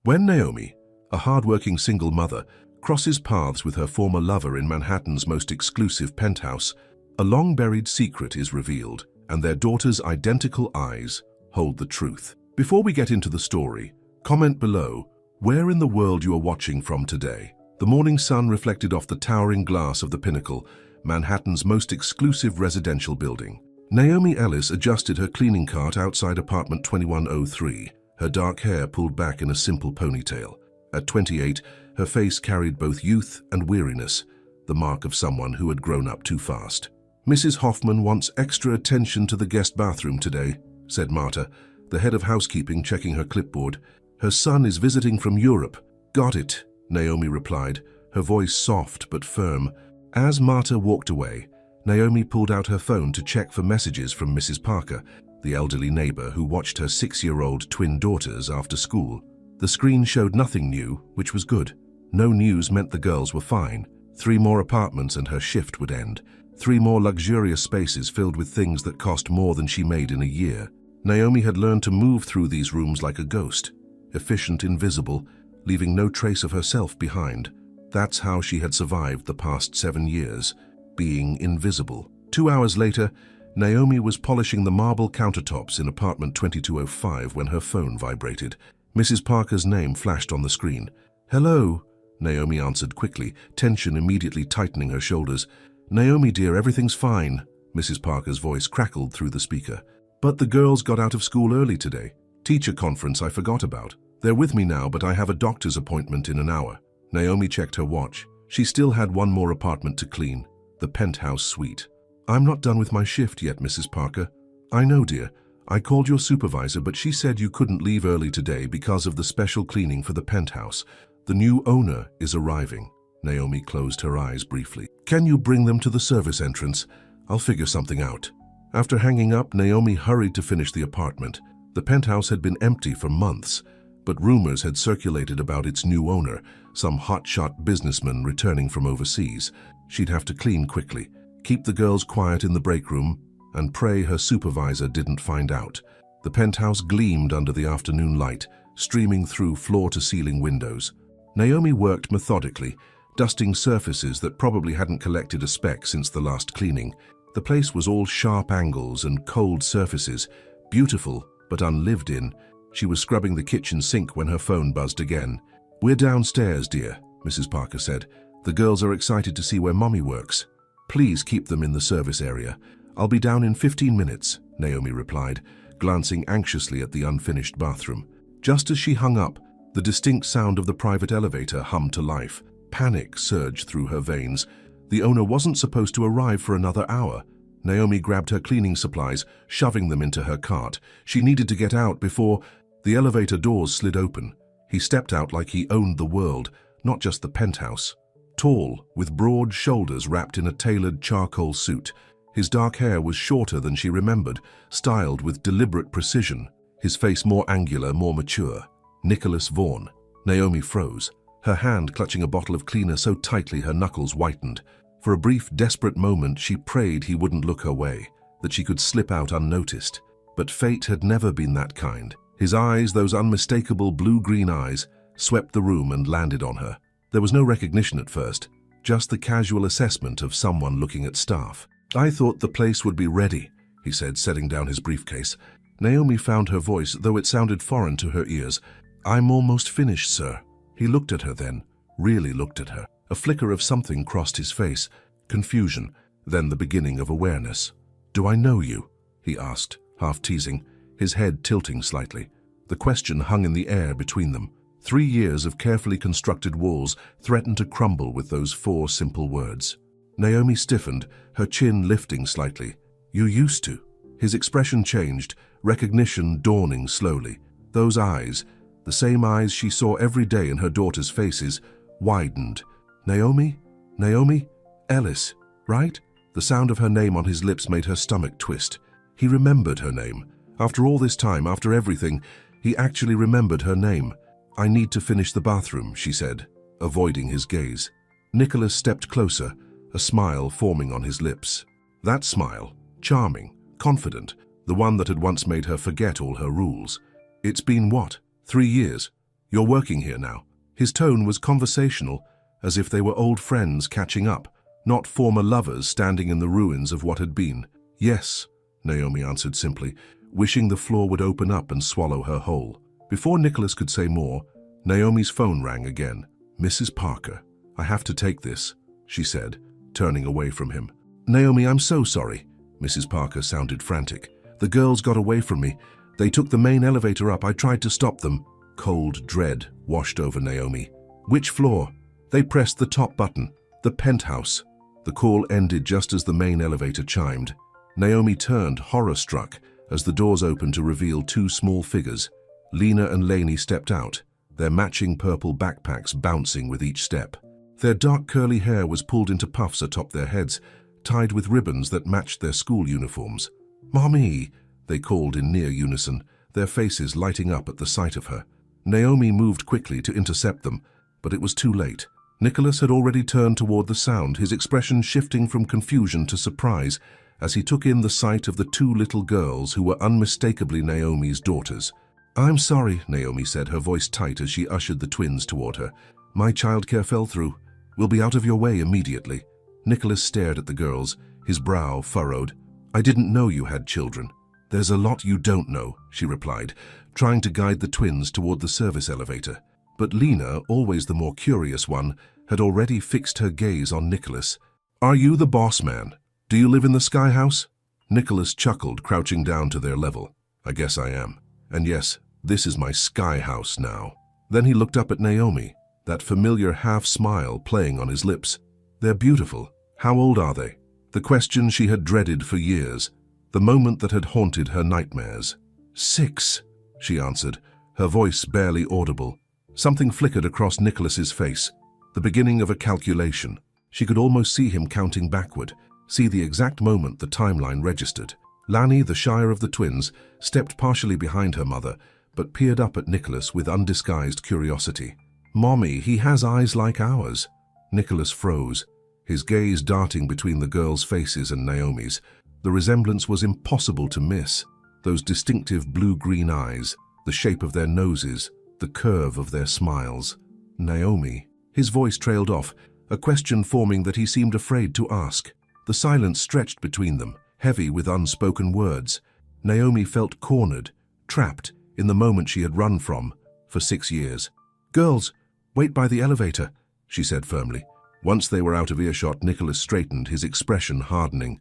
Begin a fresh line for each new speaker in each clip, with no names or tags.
When Naomi, a hard-working single mother, crosses paths with her former lover in Manhattan's most exclusive penthouse, a long-buried secret is revealed, and their daughter's identical eyes hold the truth. Before we get into the story, comment below where in the world you are watching from today. The morning sun reflected off the towering glass of the Pinnacle, Manhattan's most exclusive residential building. Naomi Ellis adjusted her cleaning cart outside apartment 2103, her dark hair pulled back in a simple ponytail. At 28, her face carried both youth and weariness, the mark of someone who had grown up too fast. "Mrs. Hoffman wants extra attention to the guest bathroom today," said Marta, the head of housekeeping, checking her clipboard. "Her son is visiting from Europe." "Got it," Naomi replied, her voice soft but firm. As Marta walked away, Naomi pulled out her phone to check for messages from Mrs. Parker, the elderly neighbor who watched her 6-year-old twin daughters after school. The screen showed nothing new, which was good. No news meant the girls were fine. 3 more apartments and her shift would end. 3 more luxurious spaces filled with things that cost more than she made in a year. Naomi had learned to move through these rooms like a ghost, efficient, invisible, leaving no trace of herself behind. That's how she had survived the past 7 years, being invisible. 2 hours later, Naomi was polishing the marble countertops in apartment 2205 when her phone vibrated. Mrs. Parker's name flashed on the screen. "Hello," Naomi answered quickly, tension immediately tightening her shoulders. "Naomi dear, everything's fine," Mrs. Parker's voice crackled through the speaker. "But the girls got out of school early today. Teacher conference I forgot about. They're with me now, but I have a doctor's appointment in an hour." Naomi checked her watch. She still had 1 more apartment to clean, the penthouse suite. "I'm not done with my shift yet, Mrs. Parker." "I know, dear. I called your supervisor, but she said you couldn't leave early today because of the special cleaning for the penthouse. The new owner is arriving." Naomi closed her eyes briefly. "Can you bring them to the service entrance? I'll figure something out." After hanging up, Naomi hurried to finish the apartment. The penthouse had been empty for months, but rumors had circulated about its new owner, some hotshot businessman returning from overseas. She'd have to clean quickly, keep the girls quiet in the break room, and pray her supervisor didn't find out. The penthouse gleamed under the afternoon light, streaming through floor-to-ceiling windows. Naomi worked methodically, dusting surfaces that probably hadn't collected a speck since the last cleaning. The place was all sharp angles and cold surfaces, beautiful but unlived in. She was scrubbing the kitchen sink when her phone buzzed again. "We're downstairs, dear," Mrs. Parker said. "The girls are excited to see where Mommy works. Please keep them in the service area." "I'll be down in 15 minutes, Naomi replied, glancing anxiously at the unfinished bathroom. Just as she hung up, the distinct sound of the private elevator hummed to life. Panic surged through her veins. The owner wasn't supposed to arrive for another hour. Naomi grabbed her cleaning supplies, shoving them into her cart. She needed to get out before the elevator doors slid open. He stepped out like he owned the world, not just the penthouse. Tall, with broad shoulders wrapped in a tailored charcoal suit. His dark hair was shorter than she remembered, styled with deliberate precision. His face more angular, more mature. Nicholas Vaughan. Naomi froze, her hand clutching a bottle of cleaner so tightly her knuckles whitened. For a brief, desperate moment, she prayed he wouldn't look her way, that she could slip out unnoticed. But fate had never been that kind. His eyes, those unmistakable blue-green eyes, swept the room and landed on her. There was no recognition at first, just the casual assessment of someone looking at staff. "I thought the place would be ready," he said, setting down his briefcase. Naomi found her voice, though it sounded foreign to her ears. "I'm almost finished, sir." He looked at her then, really looked at her. A flicker of something crossed his face, confusion, then the beginning of awareness. "Do I know you?" he asked, half teasing, his head tilting slightly. The question hung in the air between them. 3 years of carefully constructed walls threatened to crumble with those 4 simple words. Naomi stiffened, her chin lifting slightly. "You used to." His expression changed, recognition dawning slowly. Those eyes, the same eyes she saw every day in her daughter's faces, widened. "Naomi? Naomi? Ellis, right?" The sound of her name on his lips made her stomach twist. He remembered her name. After all this time, after everything, he actually remembered her name. "I need to finish the bathroom," she said, avoiding his gaze. Nicholas stepped closer, a smile forming on his lips. That smile, charming, confident, the one that had once made her forget all her rules. "It's been what? 3 years? You're working here now." His tone was conversational, as if they were old friends catching up, not former lovers standing in the ruins of what had been. "Yes," Naomi answered simply, wishing the floor would open up and swallow her whole. Before Nicholas could say more, Naomi's phone rang again. "Mrs. Parker, I have to take this," she said, turning away from him. "Naomi, I'm so sorry." Mrs. Parker sounded frantic. "The girls got away from me. They took the main elevator up. I tried to stop them." Cold dread washed over Naomi. "Which floor?" They pressed the top button. "The penthouse." The call ended just as the main elevator chimed. Naomi turned, horror-struck, as the doors opened to reveal two small figures. Lena and Lainey stepped out, their matching purple backpacks bouncing with each step. Their dark curly hair was pulled into puffs atop their heads, tied with ribbons that matched their school uniforms. "Mommy," they called in near unison, their faces lighting up at the sight of her. Naomi moved quickly to intercept them, but it was too late. Nicholas had already turned toward the sound, his expression shifting from confusion to surprise as he took in the sight of the two little girls who were unmistakably Naomi's daughters. "I'm sorry," Naomi said, her voice tight as she ushered the twins toward her. "My childcare fell through. We'll be out of your way immediately." Nicholas stared at the girls, his brow furrowed. "I didn't know you had children." "There's a lot you don't know," she replied, trying to guide the twins toward the service elevator. But Lena, always the more curious one, had already fixed her gaze on Nicholas. "Are you the boss man? Do you live in the Sky House?" Nicholas chuckled, crouching down to their level. "I guess I am. And yes, this is my Sky House now." Then he looked up at Naomi, that familiar half-smile playing on his lips. "They're beautiful. How old are they?" The question she had dreaded for years, the moment that had haunted her nightmares. "6," she answered, her voice barely audible. Something flickered across Nicholas's face, the beginning of a calculation. She could almost see him counting backward, see the exact moment the timeline registered. Lani, the shyer of the twins, stepped partially behind her mother, but peered up at Nicholas with undisguised curiosity. "Mommy, he has eyes like ours." Nicholas froze, his gaze darting between the girls' faces and Naomi's. The resemblance was impossible to miss. Those distinctive blue-green eyes, the shape of their noses, the curve of their smiles. "Naomi." His voice trailed off, a question forming that he seemed afraid to ask. The silence stretched between them, heavy with unspoken words. Naomi felt cornered, trapped in the moment she had run from for 6 years. "Girls, wait by the elevator," she said firmly. Once they were out of earshot, Nicholas straightened, his expression hardening.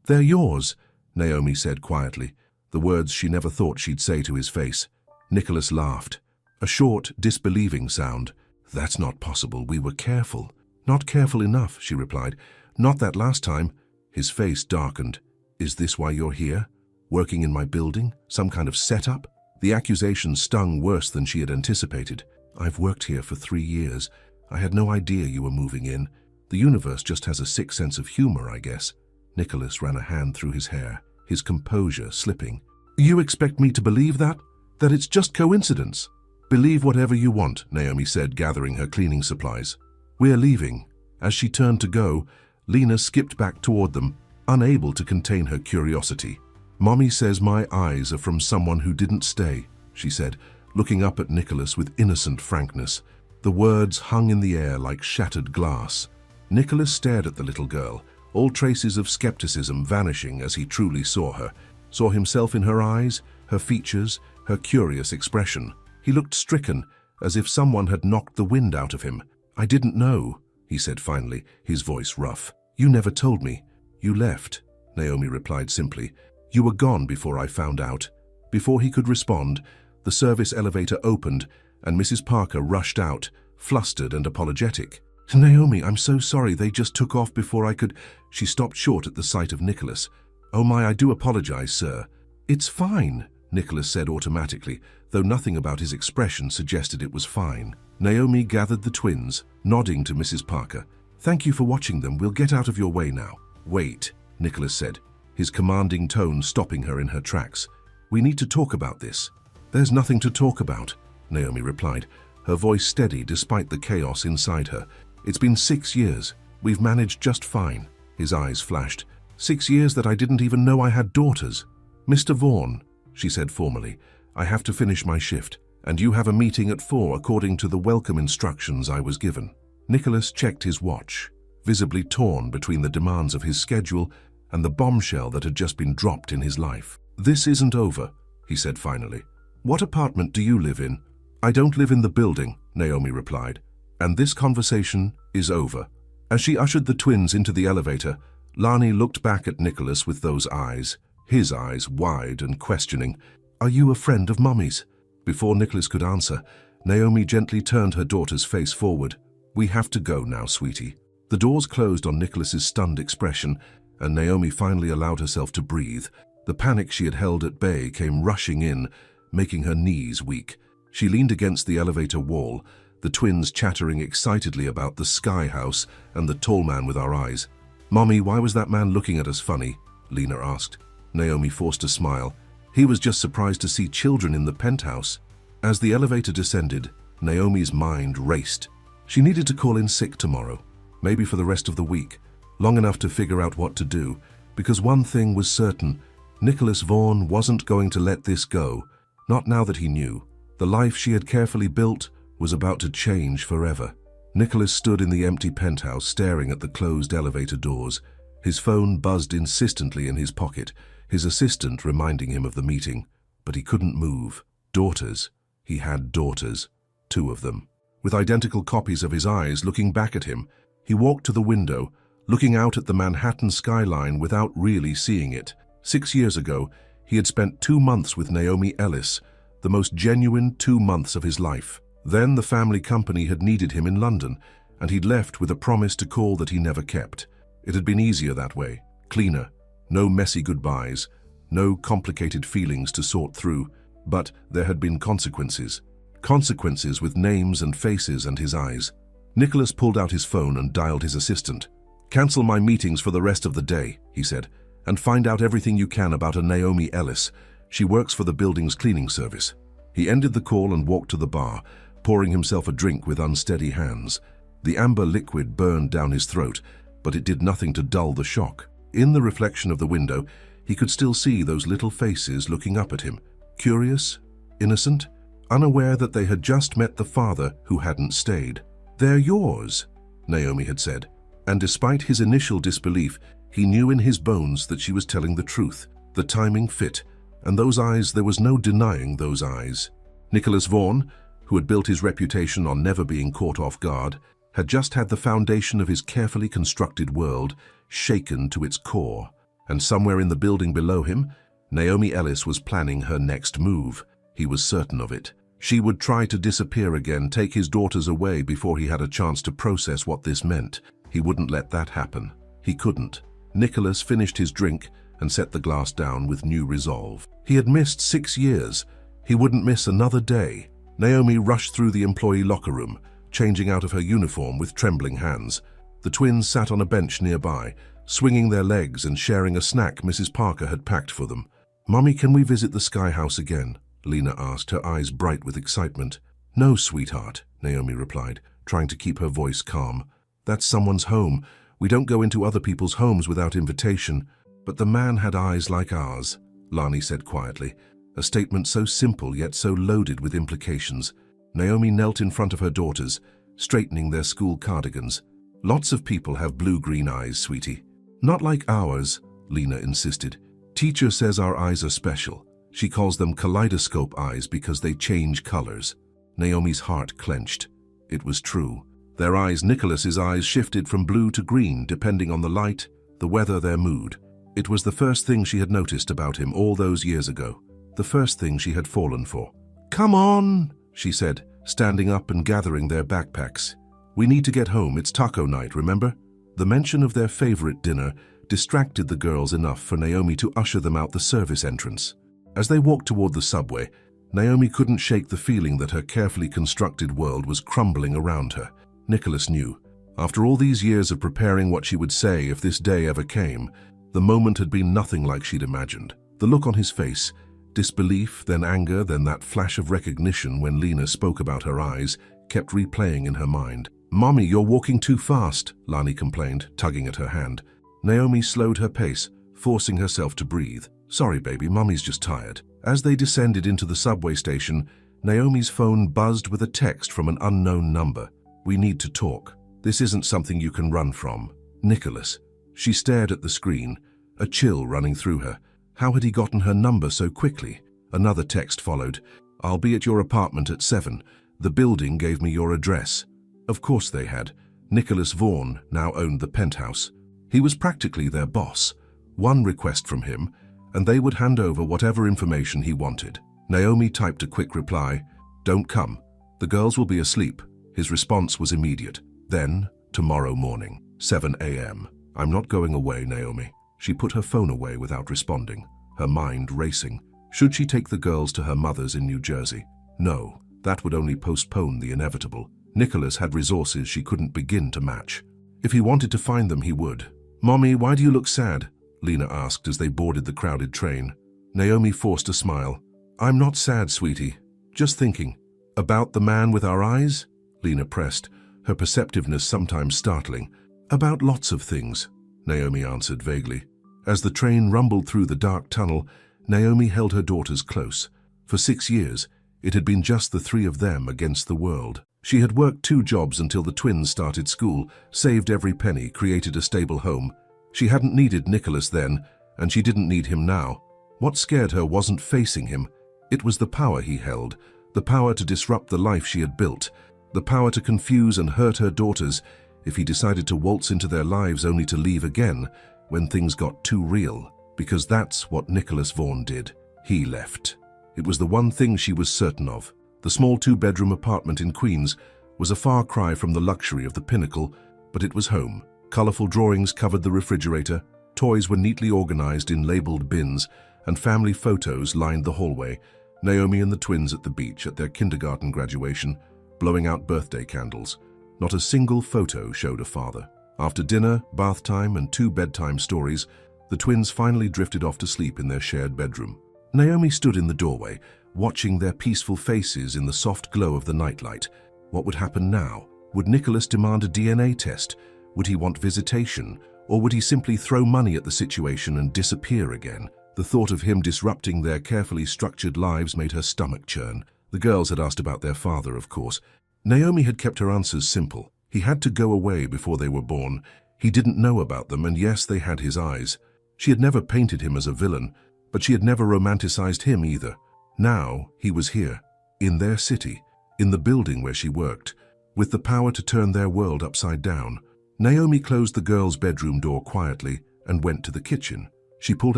"They're yours," Naomi said quietly, the words she never thought she'd say to his face. Nicholas laughed, a short, disbelieving sound. "That's not possible. We were careful." "Not careful enough," she replied. "Not that last time." His face darkened. "Is this why you're here? Working in my building? Some kind of setup?" The accusation stung worse than she had anticipated. "I've worked here for 3 years. I had no idea you were moving in. The universe just has a sick sense of humor, I guess." Nicholas ran a hand through his hair, his composure slipping. "You expect me to believe that? That it's just coincidence?" "Believe whatever you want," Naomi said, gathering her cleaning supplies. "We're leaving." As she turned to go, Lena skipped back toward them, unable to contain her curiosity. "Mommy says my eyes are from someone who didn't stay," she said, looking up at Nicholas with innocent frankness. The words hung in the air like shattered glass. Nicholas stared at the little girl, all traces of skepticism vanishing as he truly saw her, saw himself in her eyes, her features, her curious expression. He looked stricken, as if someone had knocked the wind out of him. "I didn't know," he said finally, his voice rough. "You never told me." "You left," Naomi replied simply. "You were gone before I found out." Before he could respond, the service elevator opened, and Mrs. Parker rushed out, flustered and apologetic. "Naomi, I'm so sorry. They just took off before I could—" She stopped short at the sight of Nicholas. "Oh my, I do apologize, sir." "It's fine," Nicholas said automatically, though nothing about his expression suggested it was fine. Naomi gathered the twins, nodding to Mrs. Parker. "Thank you for watching them. We'll get out of your way now." "Wait," Nicholas said, his commanding tone stopping her in her tracks. "We need to talk about this." "There's nothing to talk about," Naomi replied, her voice steady despite the chaos inside her. "It's been 6 years. We've managed just fine." His eyes flashed. 6 years that I didn't even know I had daughters." "Mr. Vaughan," she said formally, "I have to finish my shift, And you have a meeting at 4 according to the welcome instructions I was given. Nicholas checked his watch, visibly torn between the demands of his schedule and the bombshell that had just been dropped in his life. This isn't over, he said finally. What apartment do you live in? I don't live in the building, Naomi replied. And this conversation is over. As she ushered the twins into the elevator, Lani looked back at Nicholas with those eyes, his eyes wide and questioning. Are you a friend of Mummy's? Before Nicholas could answer, Naomi gently turned her daughter's face forward. We have to go now, sweetie. The doors closed on Nicholas's stunned expression, and Naomi finally allowed herself to breathe. The panic she had held at bay came rushing in, making her knees weak. She leaned against the elevator wall, the twins chattering excitedly about the sky house and the tall man with our eyes. Mommy, why was that man looking at us funny? Lena asked. Naomi forced a smile. He was just surprised to see children in the penthouse. As the elevator descended, Naomi's mind raced. She needed to call in sick tomorrow, maybe for the rest of the week, long enough to figure out what to do, because one thing was certain, Nicholas Vaughn wasn't going to let this go, not now that he knew. The life she had carefully built was about to change forever. Nicholas stood in the empty penthouse staring at the closed elevator doors. His phone buzzed insistently in his pocket, his assistant reminding him of the meeting, but he couldn't move. Daughters. He had daughters. 2 of them. With identical copies of his eyes looking back at him, he walked to the window, looking out at the Manhattan skyline without really seeing it. 6 years ago, he had spent 2 months with Naomi Ellis, the most genuine 2 months of his life. Then the family company had needed him in London, and he'd left with a promise to call that he never kept. It had been easier that way, cleaner, no messy goodbyes, no complicated feelings to sort through, but there had been consequences. Consequences with names and faces and his eyes. Nicholas pulled out his phone and dialed his assistant. Cancel my meetings for the rest of the day, he said, and find out everything you can about a Naomi Ellis. She works for the building's cleaning service. He ended the call and walked to the bar, pouring himself a drink with unsteady hands. The amber liquid burned down his throat, but it did nothing to dull the shock. In the reflection of the window, he could still see those little faces looking up at him, curious, innocent, unaware that they had just met the father who hadn't stayed. They're yours, Naomi had said, and despite his initial disbelief, he knew in his bones that she was telling the truth. The timing fit, and those eyes, there was no denying those eyes. Nicholas Vaughn, who had built his reputation on never being caught off guard, had just had the foundation of his carefully constructed world shaken to its core. And somewhere in the building below him, Naomi Ellis was planning her next move. He was certain of it. She would try to disappear again, take his daughters away before he had a chance to process what this meant. He wouldn't let that happen. He couldn't. Nicholas finished his drink and set the glass down with new resolve. He had missed 6 years. He wouldn't miss another day. Naomi rushed through the employee locker room, changing out of her uniform with trembling hands. The twins sat on a bench nearby, swinging their legs and sharing a snack Mrs. Parker had packed for them. "Mommy, can we visit the Sky House again?" Lena asked, her eyes bright with excitement. "No, sweetheart," Naomi replied, trying to keep her voice calm. "That's someone's home. We don't go into other people's homes without invitation." "But the man had eyes like ours," Lani said quietly, a statement so simple yet so loaded with implications. Naomi knelt in front of her daughters, straightening their school cardigans. "Lots of people have blue-green eyes, sweetie." "Not like ours," Lena insisted. "Teacher says our eyes are special. She calls them kaleidoscope eyes because they change colors." Naomi's heart clenched. It was true. Their eyes, Nicholas's eyes, shifted from blue to green depending on the light, the weather, their mood. It was the first thing she had noticed about him all those years ago. The first thing she had fallen for. "Come on," she said, standing up and gathering their backpacks. "We need to get home. It's taco night, remember?" The mention of their favorite dinner distracted the girls enough for Naomi to usher them out the service entrance. As they walked toward the subway, Naomi couldn't shake the feeling that her carefully constructed world was crumbling around her. Nicholas knew. After all these years of preparing what she would say if this day ever came, the moment had been nothing like she'd imagined. The look on his face, disbelief, then anger, then that flash of recognition when Lena spoke about her eyes, kept replaying in her mind. "Mommy, you're walking too fast," Lani complained, tugging at her hand. Naomi slowed her pace, forcing herself to breathe. "Sorry, baby, Mommy's just tired." As they descended into the subway station, Naomi's phone buzzed with a text from an unknown number. "We need to talk. This isn't something you can run from. Nicholas." She stared at the screen, a chill running through her. How had he gotten her number so quickly? Another text followed. "I'll be at your apartment at 7. The building gave me your address." Of course they had. Nicholas Vaughan now owned the penthouse. He was practically their boss. One request from him, and they would hand over whatever information he wanted. Naomi typed a quick reply, "Don't come. The girls will be asleep." His response was immediate. Then, tomorrow morning, 7 a.m. "I'm not going away, Naomi." She put her phone away without responding, her mind racing. Should she take the girls to her mother's in New Jersey? No, that would only postpone the inevitable. Nicholas had resources she couldn't begin to match. If he wanted to find them, he would. "Mommy, why do you look sad?" Lena asked as they boarded the crowded train. Naomi forced a smile. "I'm not sad, sweetie. Just thinking." "About the man with our eyes?" Lena pressed, her perceptiveness sometimes startling. "About lots of things," Naomi answered vaguely. As the train rumbled through the dark tunnel, Naomi held her daughters close. For 6 years, it had been just the three of them against the world. She had worked 2 jobs until the twins started school, saved every penny, created a stable home. She hadn't needed Nicholas then, and she didn't need him now. What scared her wasn't facing him. It was the power he held, the power to disrupt the life she had built, the power to confuse and hurt her daughters if he decided to waltz into their lives only to leave again when things got too real. Because that's what Nicholas Vaughan did. He left. It was the one thing she was certain of. The small 2-bedroom apartment in Queens was a far cry from the luxury of the Pinnacle, but it was home. Colorful drawings covered the refrigerator, toys were neatly organized in labeled bins, and family photos lined the hallway. Naomi and the twins at the beach at their kindergarten graduation, blowing out birthday candles. Not a single photo showed a father. After dinner, bath time, and 2 bedtime stories, the twins finally drifted off to sleep in their shared bedroom. Naomi stood in the doorway, watching their peaceful faces in the soft glow of the nightlight. What would happen now? Would Nicholas demand a DNA test? Would he want visitation? Or would he simply throw money at the situation and disappear again? The thought of him disrupting their carefully structured lives made her stomach churn. The girls had asked about their father, of course. Naomi had kept her answers simple. He had to go away before they were born. He didn't know about them, and yes, they had his eyes. She had never painted him as a villain, but she had never romanticized him either. Now, he was here, in their city, in the building where she worked, with the power to turn their world upside down. Naomi closed the girls' bedroom door quietly and went to the kitchen. She pulled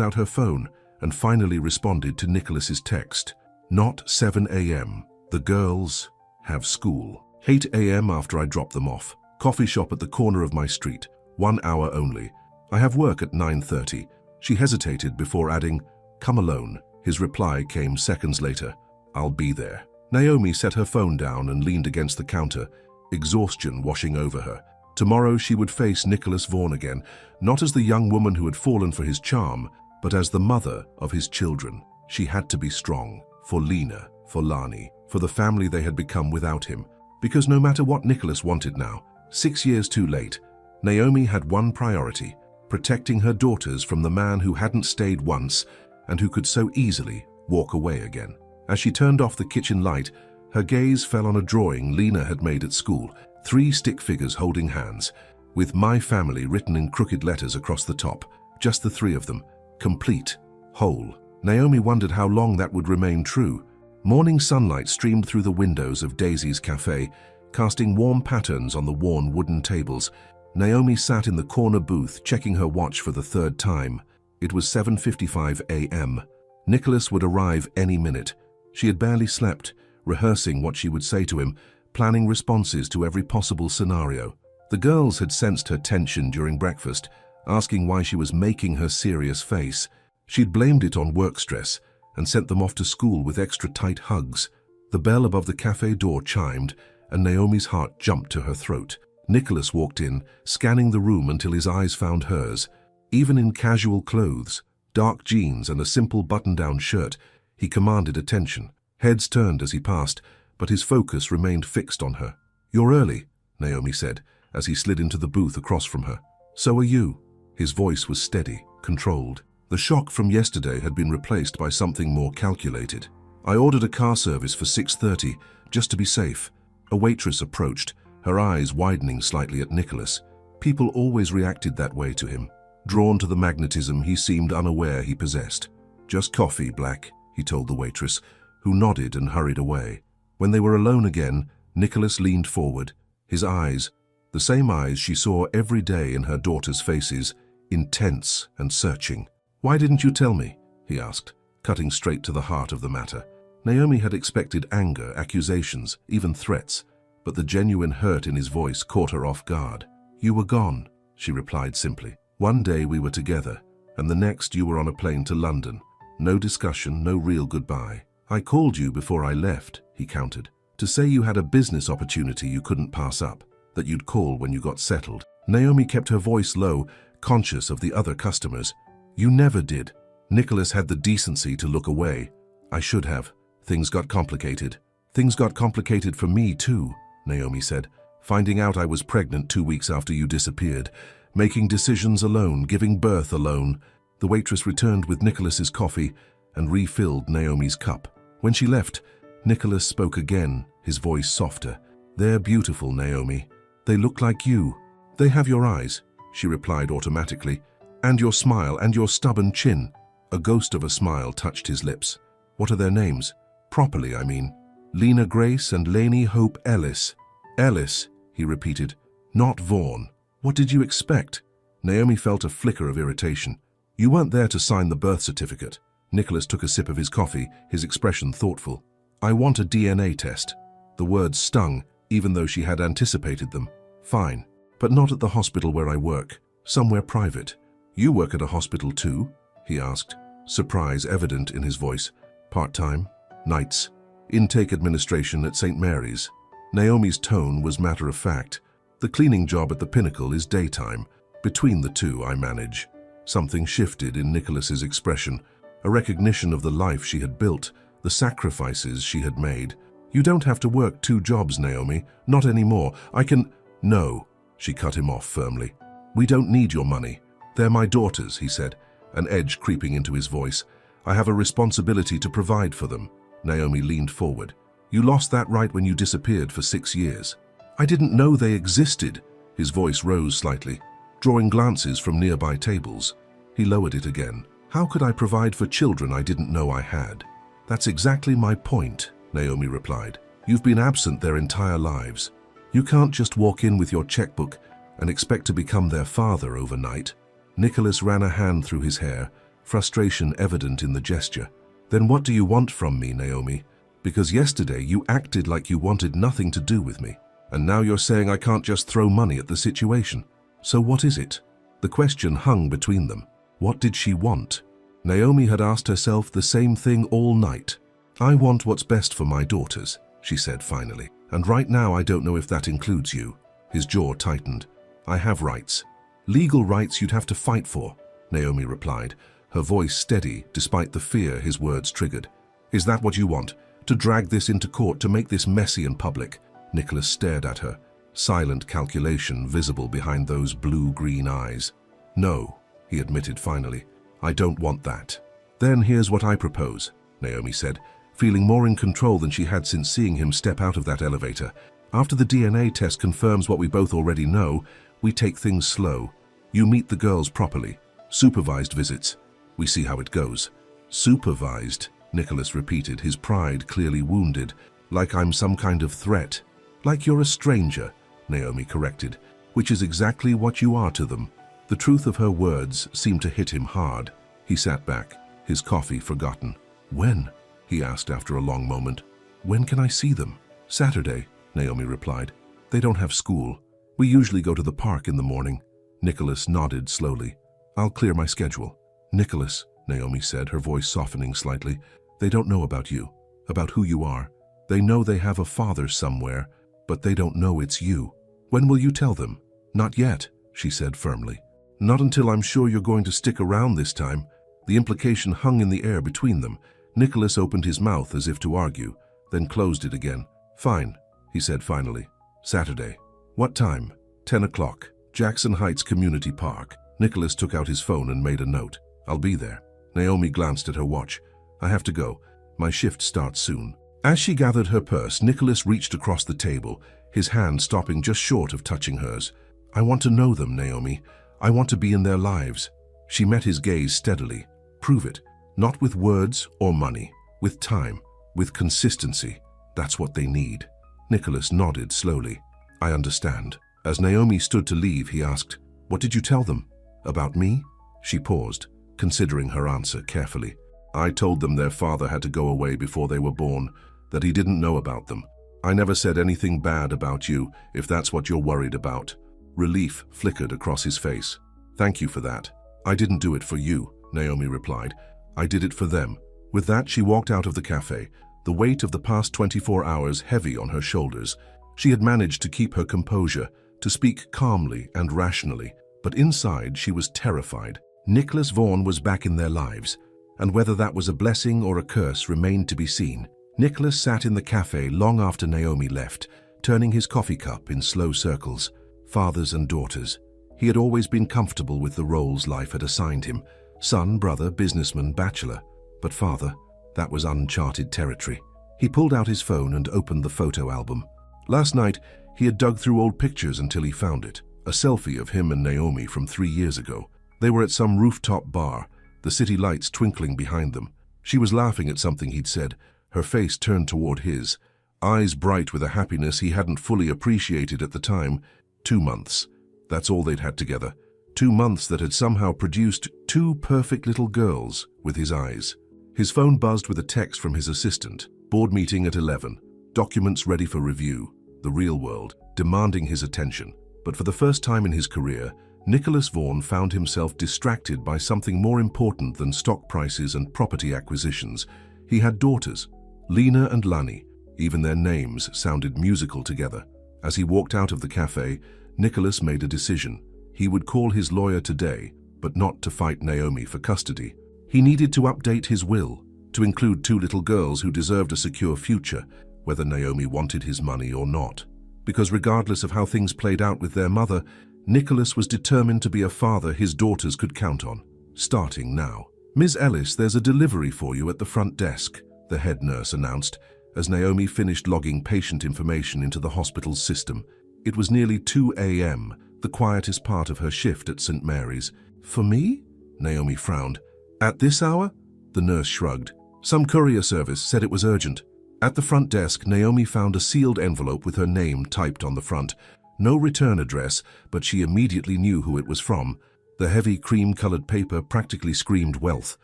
out her phone and finally responded to Nicholas's text. "Not 7 a.m. The girls have school. 8 a.m. after I drop them off. Coffee shop at the corner of my street. 1 hour only. I have work at 9:30. She hesitated before adding, "Come alone." His reply came seconds later. "I'll be there." Naomi set her phone down and leaned against the counter, exhaustion washing over her. Tomorrow she would face Nicholas Vaughan again, not as the young woman who had fallen for his charm, but as the mother of his children. She had to be strong, for Lena, for Lani, for the family they had become without him. Because no matter what Nicholas wanted now, 6 years too late, Naomi had one priority: protecting her daughters from the man who hadn't stayed once and who could so easily walk away again. As she turned off the kitchen light, her gaze fell on a drawing Lena had made at school, 3 stick figures holding hands, with "My Family" written in crooked letters across the top. Just the 3 of them, complete, whole. Naomi wondered how long that would remain true. Morning sunlight streamed through the windows of Daisy's cafe, casting warm patterns on the worn wooden tables. Naomi sat in the corner booth, checking her watch for the 3rd time. It was 7:55 a.m. Nicholas would arrive any minute. She had barely slept, rehearsing what she would say to him, planning responses to every possible scenario. The girls had sensed her tension during breakfast, asking why she was making her serious face. She'd blamed it on work stress and sent them off to school with extra tight hugs. The bell above the cafe door chimed, and Naomi's heart jumped to her throat. Nicholas walked in, scanning the room until his eyes found hers. Even in casual clothes, dark jeans and a simple button-down shirt, he commanded attention. Heads turned as he passed, but his focus remained fixed on her. "You're early," Naomi said, as he slid into the booth across from her. "So are you." His voice was steady, controlled. The shock from yesterday had been replaced by something more calculated. I ordered a car service for 6:30, just to be safe. A waitress approached, her eyes widening slightly at Nicholas. People always reacted that way to him, drawn to the magnetism he seemed unaware he possessed. "Just coffee, Black," he told the waitress, who nodded and hurried away. When they were alone again, Nicholas leaned forward, his eyes, the same eyes she saw every day in her daughter's faces, intense and searching. "Why didn't you tell me?" he asked, cutting straight to the heart of the matter. Naomi had expected anger, accusations, even threats, but the genuine hurt in his voice caught her off guard. "You were gone," she replied simply. "One day we were together, and the next you were on a plane to London. No discussion, no real goodbye. I called you before I left," he countered, "to say you had a business opportunity you couldn't pass up, that you'd call when you got settled." Naomi kept her voice low, conscious of the other customers. "You never did." Nicholas had the decency to look away. "I should have. Things got complicated." "Things got complicated for me too," Naomi said. "Finding out I was pregnant 2 weeks after you disappeared. Making decisions alone, giving birth alone." The waitress returned with Nicholas's coffee and refilled Naomi's cup. When she left, Nicholas spoke again, his voice softer. "They're beautiful, Naomi. They look like you. They have your eyes," she replied automatically, "and your smile and your stubborn chin." A ghost of a smile touched his lips. "What are their names? Properly, I mean." "Lena Grace and Lainey Hope Ellis." "Ellis," he repeated, "not Vaughan. What did you expect?" Naomi felt a flicker of irritation. "You weren't there to sign the birth certificate." Nicholas took a sip of his coffee, his expression thoughtful. "I want a DNA test." The words stung, even though she had anticipated them. "Fine, but not at the hospital where I work. Somewhere private." "You work at a hospital too?" he asked, surprise evident in his voice. "Part-time? Nights? Intake administration at St. Mary's." Naomi's tone was matter-of-fact. "The cleaning job at the Pinnacle is daytime. Between the two, I manage." Something shifted in Nicholas's expression, a recognition of the life she had built, the sacrifices she had made. "You don't have to work 2 jobs, Naomi. Not anymore. I can—" "No," she cut him off firmly. "We don't need your money. They're my daughters," he said, an edge creeping into his voice. "I have a responsibility to provide for them." Naomi leaned forward. "You lost that right when you disappeared for 6 years." "I didn't know they existed." His voice rose slightly, drawing glances from nearby tables. He lowered it again. "How could I provide for children I didn't know I had?" "That's exactly my point," Naomi replied. "You've been absent their entire lives. You can't just walk in with your checkbook and expect to become their father overnight." Nicholas ran a hand through his hair, frustration evident in the gesture. "Then what do you want from me, Naomi? Because yesterday you acted like you wanted nothing to do with me, and now you're saying I can't just throw money at the situation. So what is it?" The question hung between them. What did she want? Naomi had asked herself the same thing all night. "I want what's best for my daughters," she said finally. "And right now I don't know if that includes you." His jaw tightened. "I have rights." "Legal rights you'd have to fight for," Naomi replied, her voice steady despite the fear his words triggered. "Is that what you want? To drag this into court, to make this messy and public?" Nicholas stared at her, silent calculation visible behind those blue-green eyes. "No," he admitted finally, "I don't want that." "Then here's what I propose," Naomi said, feeling more in control than she had since seeing him step out of that elevator. "After the DNA test confirms what we both already know, we take things slow. You meet the girls properly. Supervised visits. We see how it goes." "Supervised," Nicholas repeated, his pride clearly wounded. "Like I'm some kind of threat." "Like you're a stranger," Naomi corrected, "which is exactly what you are to them." The truth of her words seemed to hit him hard. He sat back, his coffee forgotten. "When?" he asked after a long moment. "When can I see them?" "Saturday," Naomi replied. "They don't have school. We usually go to the park in the morning." Nicholas nodded slowly. "I'll clear my schedule." "Nicholas," Naomi said, her voice softening slightly, "they don't know about you, about who you are. They know they have a father somewhere, but they don't know it's you. When will you tell them?" "Not yet," she said firmly. "Not until I'm sure you're going to stick around this time." The implication hung in the air between them. Nicholas opened his mouth as if to argue, then closed it again. "Fine," he said finally. "Saturday." "What time?" 10 o'clock. Jackson Heights Community Park. Nicholas took out his phone and made a note. "I'll be there." Naomi glanced at her watch. "I have to go. My shift starts soon." As she gathered her purse, Nicholas reached across the table, his hand stopping just short of touching hers. "I want to know them, Naomi. I want to be in their lives." She met his gaze steadily. "Prove it. Not with words or money. With time. With consistency. That's what they need." Nicholas nodded slowly. "I understand." As Naomi stood to leave, he asked, "What did you tell them? About me?" She paused, considering her answer carefully. "I told them their father had to go away before they were born, that he didn't know about them. I never said anything bad about you, if that's what you're worried about." Relief flickered across his face. "Thank you for that." "I didn't do it for you," Naomi replied. "I did it for them." With that, she walked out of the cafe, the weight of the past 24 hours heavy on her shoulders. She had managed to keep her composure, to speak calmly and rationally, but inside she was terrified. Nicholas Vaughan was back in their lives, and whether that was a blessing or a curse remained to be seen. Nicholas sat in the cafe long after Naomi left, turning his coffee cup in slow circles. Fathers and daughters. He had always been comfortable with the roles life had assigned him. Son, brother, businessman, bachelor. But father, that was uncharted territory. He pulled out his phone and opened the photo album. Last night, he had dug through old pictures until he found it. A selfie of him and Naomi from 3 years ago. They were at some rooftop bar, the city lights twinkling behind them. She was laughing at something he'd said, her face turned toward his, eyes bright with a happiness he hadn't fully appreciated at the time. 2 months. That's all they'd had together. 2 months that had somehow produced 2 perfect little girls with his eyes. His phone buzzed with a text from his assistant. Board meeting at 11. Documents ready for review. The real world, demanding his attention. But for the first time in his career, Nicholas Vaughan found himself distracted by something more important than stock prices and property acquisitions. He had daughters, Lena and Lani. Even their names sounded musical together. As he walked out of the cafe, Nicholas made a decision. He would call his lawyer today, but not to fight Naomi for custody. He needed to update his will, to include 2 little girls who deserved a secure future, whether Naomi wanted his money or not. Because regardless of how things played out with their mother, Nicholas was determined to be a father his daughters could count on, starting now. "Ms. Ellis, there's a delivery for you at the front desk," the head nurse announced, as Naomi finished logging patient information into the hospital's system. It was nearly 2 a.m., the quietest part of her shift at St. Mary's. "For me?" Naomi frowned. "At this hour?" The nurse shrugged. "Some courier service said it was urgent." At the front desk, Naomi found a sealed envelope with her name typed on the front. No return address, but she immediately knew who it was from. The heavy cream-colored paper practically screamed wealth.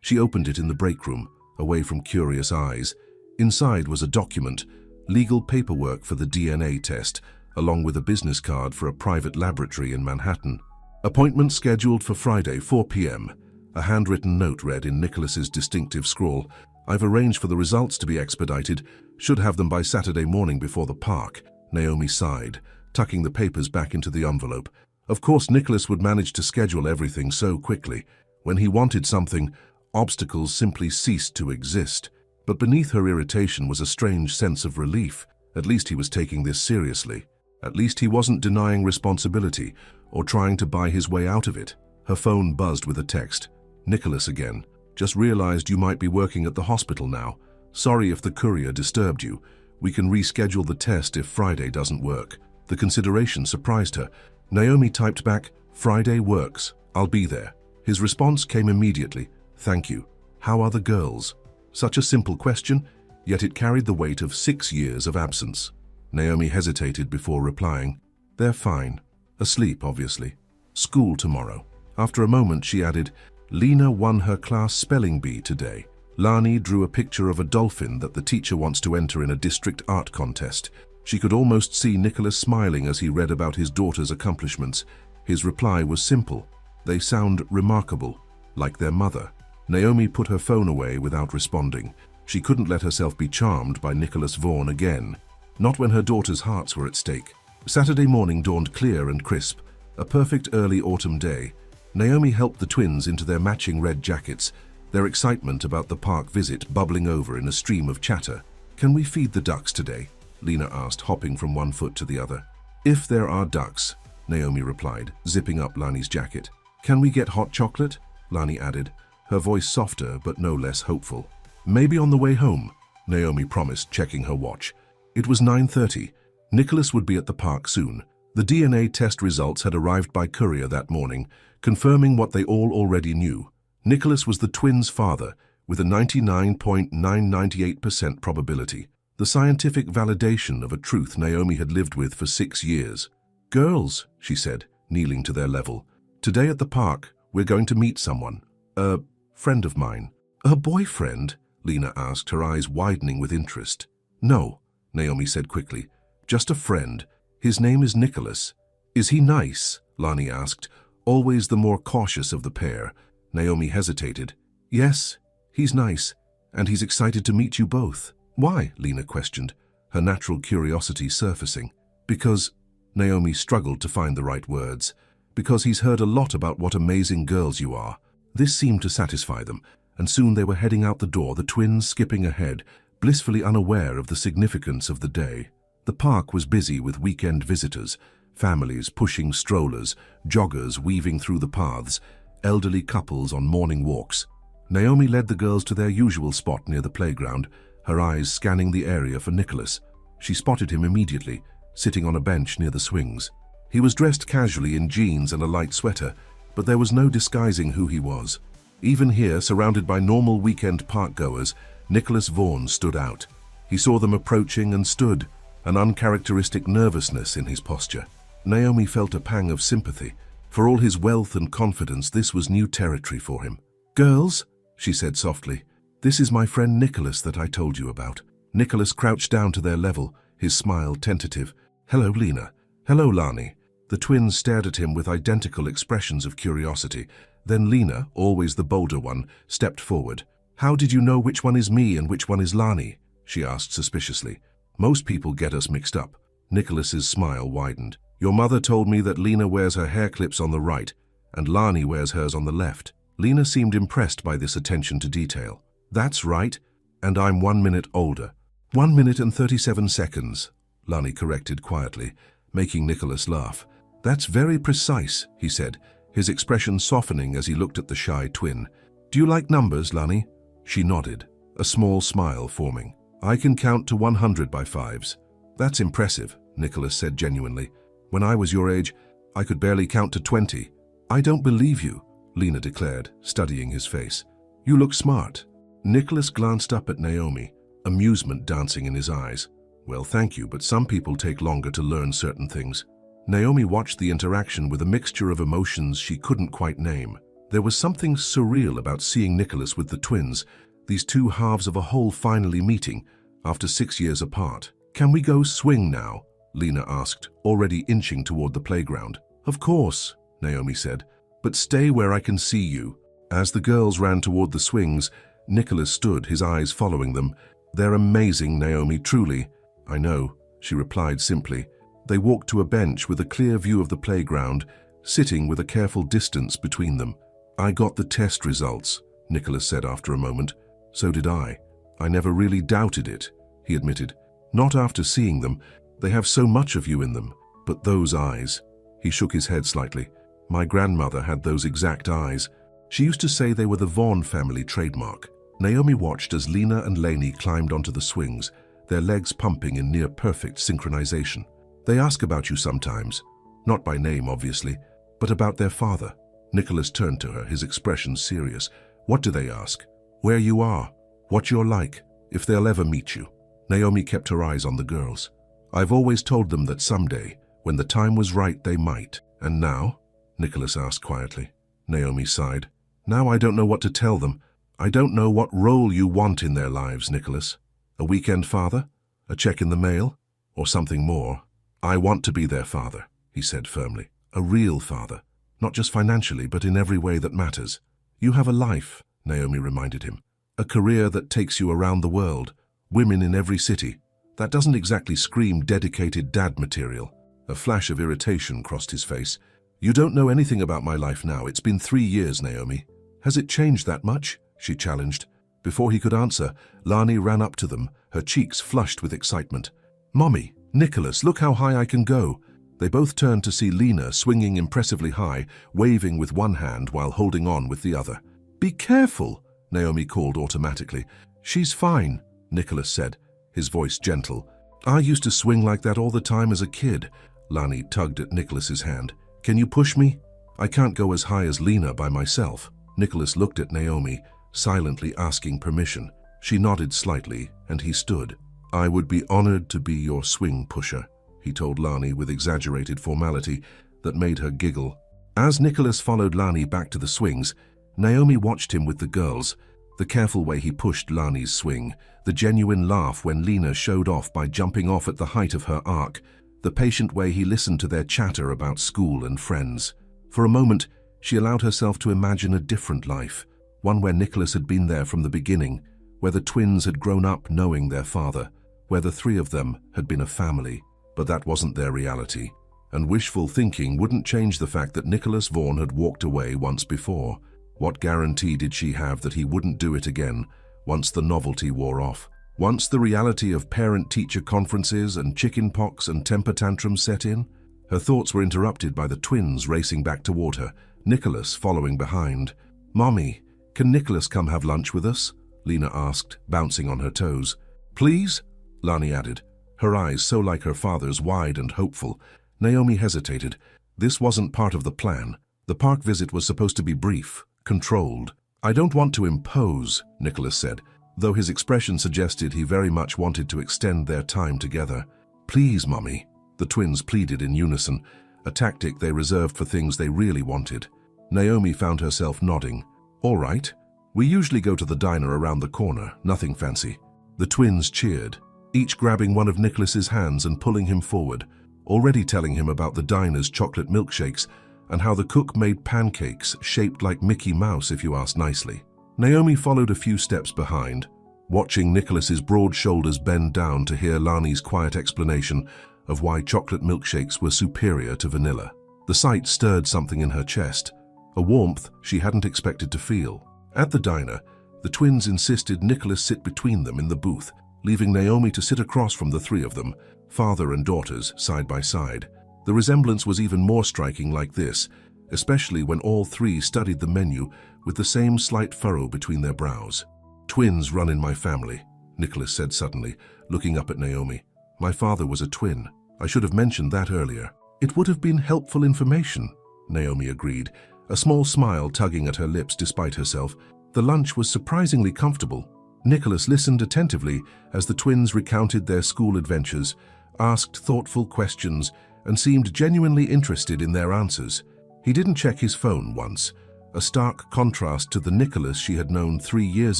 She opened it in the break room, away from curious eyes. Inside was a document, legal paperwork for the DNA test, along with a business card for a private laboratory in Manhattan. "Appointment scheduled for Friday, 4 p.m. A handwritten note read in Nicholas's distinctive scrawl. "I've arranged for the results to be expedited. Should have them by Saturday morning before the park." Naomi sighed, tucking the papers back into the envelope. Of course, Nicholas would manage to schedule everything so quickly. When he wanted something, obstacles simply ceased to exist. But beneath her irritation was a strange sense of relief. At least he was taking this seriously. At least he wasn't denying responsibility or trying to buy his way out of it. Her phone buzzed with a text. "Nicholas again. Just realized you might be working at the hospital now. Sorry if the courier disturbed you. We can reschedule the test if Friday doesn't work." The consideration surprised her. Naomi typed back, "Friday works. I'll be there." His response came immediately. "Thank you. How are the girls?" Such a simple question, yet it carried the weight of 6 years of absence. Naomi hesitated before replying. "They're fine. Asleep, obviously. School tomorrow." After a moment, she added, "Lena won her class spelling bee today. Lani drew a picture of a dolphin that the teacher wants to enter in a district art contest." She could almost see Nicholas smiling as he read about his daughter's accomplishments. His reply was simple. "They sound remarkable, like their mother." Naomi put her phone away without responding. She couldn't let herself be charmed by Nicholas Vaughan again. Not when her daughters' hearts were at stake. Saturday morning dawned clear and crisp, a perfect early autumn day. Naomi helped the twins into their matching red jackets, their excitement about the park visit bubbling over in a stream of chatter. "Can we feed the ducks today?" Lena asked, hopping from one foot to the other. "If there are ducks," Naomi replied, zipping up Lani's jacket. "Can we get hot chocolate?" Lani added, her voice softer but no less hopeful. Maybe on the way home, Naomi promised, checking her watch. It was 9:30. Nicholas would be at the park soon. The DNA test results had arrived by courier that morning, confirming what they all already knew. Nicholas was the twins' father, with a 99.998% probability. The scientific validation of a truth Naomi had lived with for 6 years. "Girls," she said, kneeling to their level, "today at the park, we're going to meet someone. A friend of mine." "A boyfriend?" Lena asked, her eyes widening with interest. "No," Naomi said quickly. "Just a friend. His name is Nicholas." "Is he nice?" Lani asked, always the more cautious of the pair. Naomi hesitated. "Yes, he's nice, and he's excited to meet you both." "Why?" Lena questioned, her natural curiosity surfacing. "Because," Naomi struggled to find the right words, "because he's heard a lot about what amazing girls you are." This seemed to satisfy them, and soon they were heading out the door, the twins skipping ahead, blissfully unaware of the significance of the day. The park was busy with weekend visitors, families pushing strollers, joggers weaving through the paths, elderly couples on morning walks. Naomi led the girls to their usual spot near the playground, her eyes scanning the area for Nicholas. She spotted him immediately, sitting on a bench near the swings. He was dressed casually in jeans and a light sweater, but there was no disguising who he was. Even here, surrounded by normal weekend park-goers, Nicholas Vaughan stood out. He saw them approaching and stood, an uncharacteristic nervousness in his posture. Naomi felt a pang of sympathy. For all his wealth and confidence, this was new territory for him. "Girls," she said softly, "this is my friend Nicholas that I told you about." Nicholas crouched down to their level, his smile tentative. "Hello, Lena." "Hello, Lani." The twins stared at him with identical expressions of curiosity. Then Lena, always the bolder one, stepped forward. "How did you know which one is me and which one is Lani?" she asked suspiciously. "Most people get us mixed up." Nicholas's smile widened. "Your mother told me that Lena wears her hair clips on the right, and Lani wears hers on the left." Lena seemed impressed by this attention to detail. "That's right, and I'm 1 minute older." 1 minute and 37 seconds, Lani corrected quietly, making Nicholas laugh. "That's very precise," he said, his expression softening as he looked at the shy twin. "Do you like numbers, Lani?" She nodded, a small smile forming. "I can count to 100 by fives." "That's impressive," Nicholas said genuinely. "When I was your age, I could barely count to 20. "I don't believe you," Lena declared, studying his face. "You look smart." Nicholas glanced up at Naomi, amusement dancing in his eyes. "Well, thank you, but some people take longer to learn certain things." Naomi watched the interaction with a mixture of emotions she couldn't quite name. There was something surreal about seeing Nicholas with the twins, these two halves of a whole finally meeting, after 6 years apart. "Can we go swing now?" Lena asked, already inching toward the playground. "Of course," Naomi said, "but stay where I can see you." As the girls ran toward the swings, Nicholas stood, his eyes following them. "They're amazing, Naomi, truly." "I know," she replied simply. They walked to a bench with a clear view of the playground, sitting with a careful distance between them. "I got the test results," Nicholas said after a moment. "So did I. I never really doubted it," he admitted. "Not after seeing them. They have so much of you in them. But those eyes." He shook his head slightly. "My grandmother had those exact eyes. She used to say they were the Vaughan family trademark." Naomi watched as Lena and Lainey climbed onto the swings, their legs pumping in near-perfect synchronization. "They ask about you sometimes. Not by name, obviously, but about their father." Nicholas turned to her, his expression serious. "What do they ask?" "Where you are, what you're like, if they'll ever meet you." Naomi kept her eyes on the girls. "I've always told them that someday, when the time was right, they might." "And now?" Nicholas asked quietly. Naomi sighed. "Now I don't know what to tell them. I don't know what role you want in their lives, Nicholas. A weekend father? A check in the mail? Or something more?" "I want to be their father," he said firmly. "A real father. Not just financially, but in every way that matters." "You have a life," Naomi reminded him. "A career that takes you around the world. Women in every city. That doesn't exactly scream dedicated dad material." A flash of irritation crossed his face. "You don't know anything about my life now. It's been 3 years, Naomi." "Has it changed that much?" she challenged. Before he could answer, Lani ran up to them, her cheeks flushed with excitement. "Mommy, Nicholas, look how high I can go." They both turned to see Lena swinging impressively high, waving with one hand while holding on with the other. "Be careful," Naomi called automatically. "She's fine," Nicholas said, his voice gentle. "I used to swing like that all the time as a kid." Lani tugged at Nicholas's hand. "Can you push me? I can't go as high as Lena by myself." Nicholas looked at Naomi, silently asking permission. She nodded slightly, and he stood. "I would be honored to be your swing pusher," he told Lani with exaggerated formality that made her giggle. As Nicholas followed Lani back to the swings, Naomi watched him with the girls. The careful way he pushed Lani's swing, the genuine laugh when Lena showed off by jumping off at the height of her arc, the patient way he listened to their chatter about school and friends. For a moment, she allowed herself to imagine a different life, one where Nicholas had been there from the beginning, where the twins had grown up knowing their father, where the three of them had been a family. But that wasn't their reality, and wishful thinking wouldn't change the fact that Nicholas Vaughan had walked away once before. What guarantee did she have that he wouldn't do it again once the novelty wore off? Once the reality of parent-teacher conferences and chickenpox and temper tantrums set in? Her thoughts were interrupted by the twins racing back toward her, Nicholas following behind. "Mommy, can Nicholas come have lunch with us?" Lena asked, bouncing on her toes. "Please?" Lani added, her eyes so like her father's, wide and hopeful. Naomi hesitated. This wasn't part of the plan. The park visit was supposed to be brief, controlled. "I don't want to impose," Nicholas said, though his expression suggested he very much wanted to extend their time together. "Please, Mommy," the twins pleaded in unison, a tactic they reserved for things they really wanted. Naomi found herself nodding. "All right. We usually go to the diner around the corner, nothing fancy." The twins cheered, each grabbing one of Nicholas's hands and pulling him forward, already telling him about the diner's chocolate milkshakes and how the cook made pancakes shaped like Mickey Mouse if you asked nicely. Naomi followed a few steps behind, watching Nicholas's broad shoulders bend down to hear Lani's quiet explanation of why chocolate milkshakes were superior to vanilla. The sight stirred something in her chest, a warmth she hadn't expected to feel. At the diner, the twins insisted Nicholas sit between them in the booth, leaving Naomi to sit across from the three of them, father and daughters, side by side. The resemblance was even more striking like this, especially when all three studied the menu with the same slight furrow between their brows. "Twins run in my family," Nicholas said suddenly, looking up at Naomi. "My father was a twin. I should have mentioned that earlier." "It would have been helpful information," Naomi agreed, a small smile tugging at her lips despite herself. The lunch was surprisingly comfortable. Nicholas listened attentively as the twins recounted their school adventures, asked thoughtful questions, and seemed genuinely interested in their answers. He didn't check his phone once, a stark contrast to the Nicholas she had known 3 years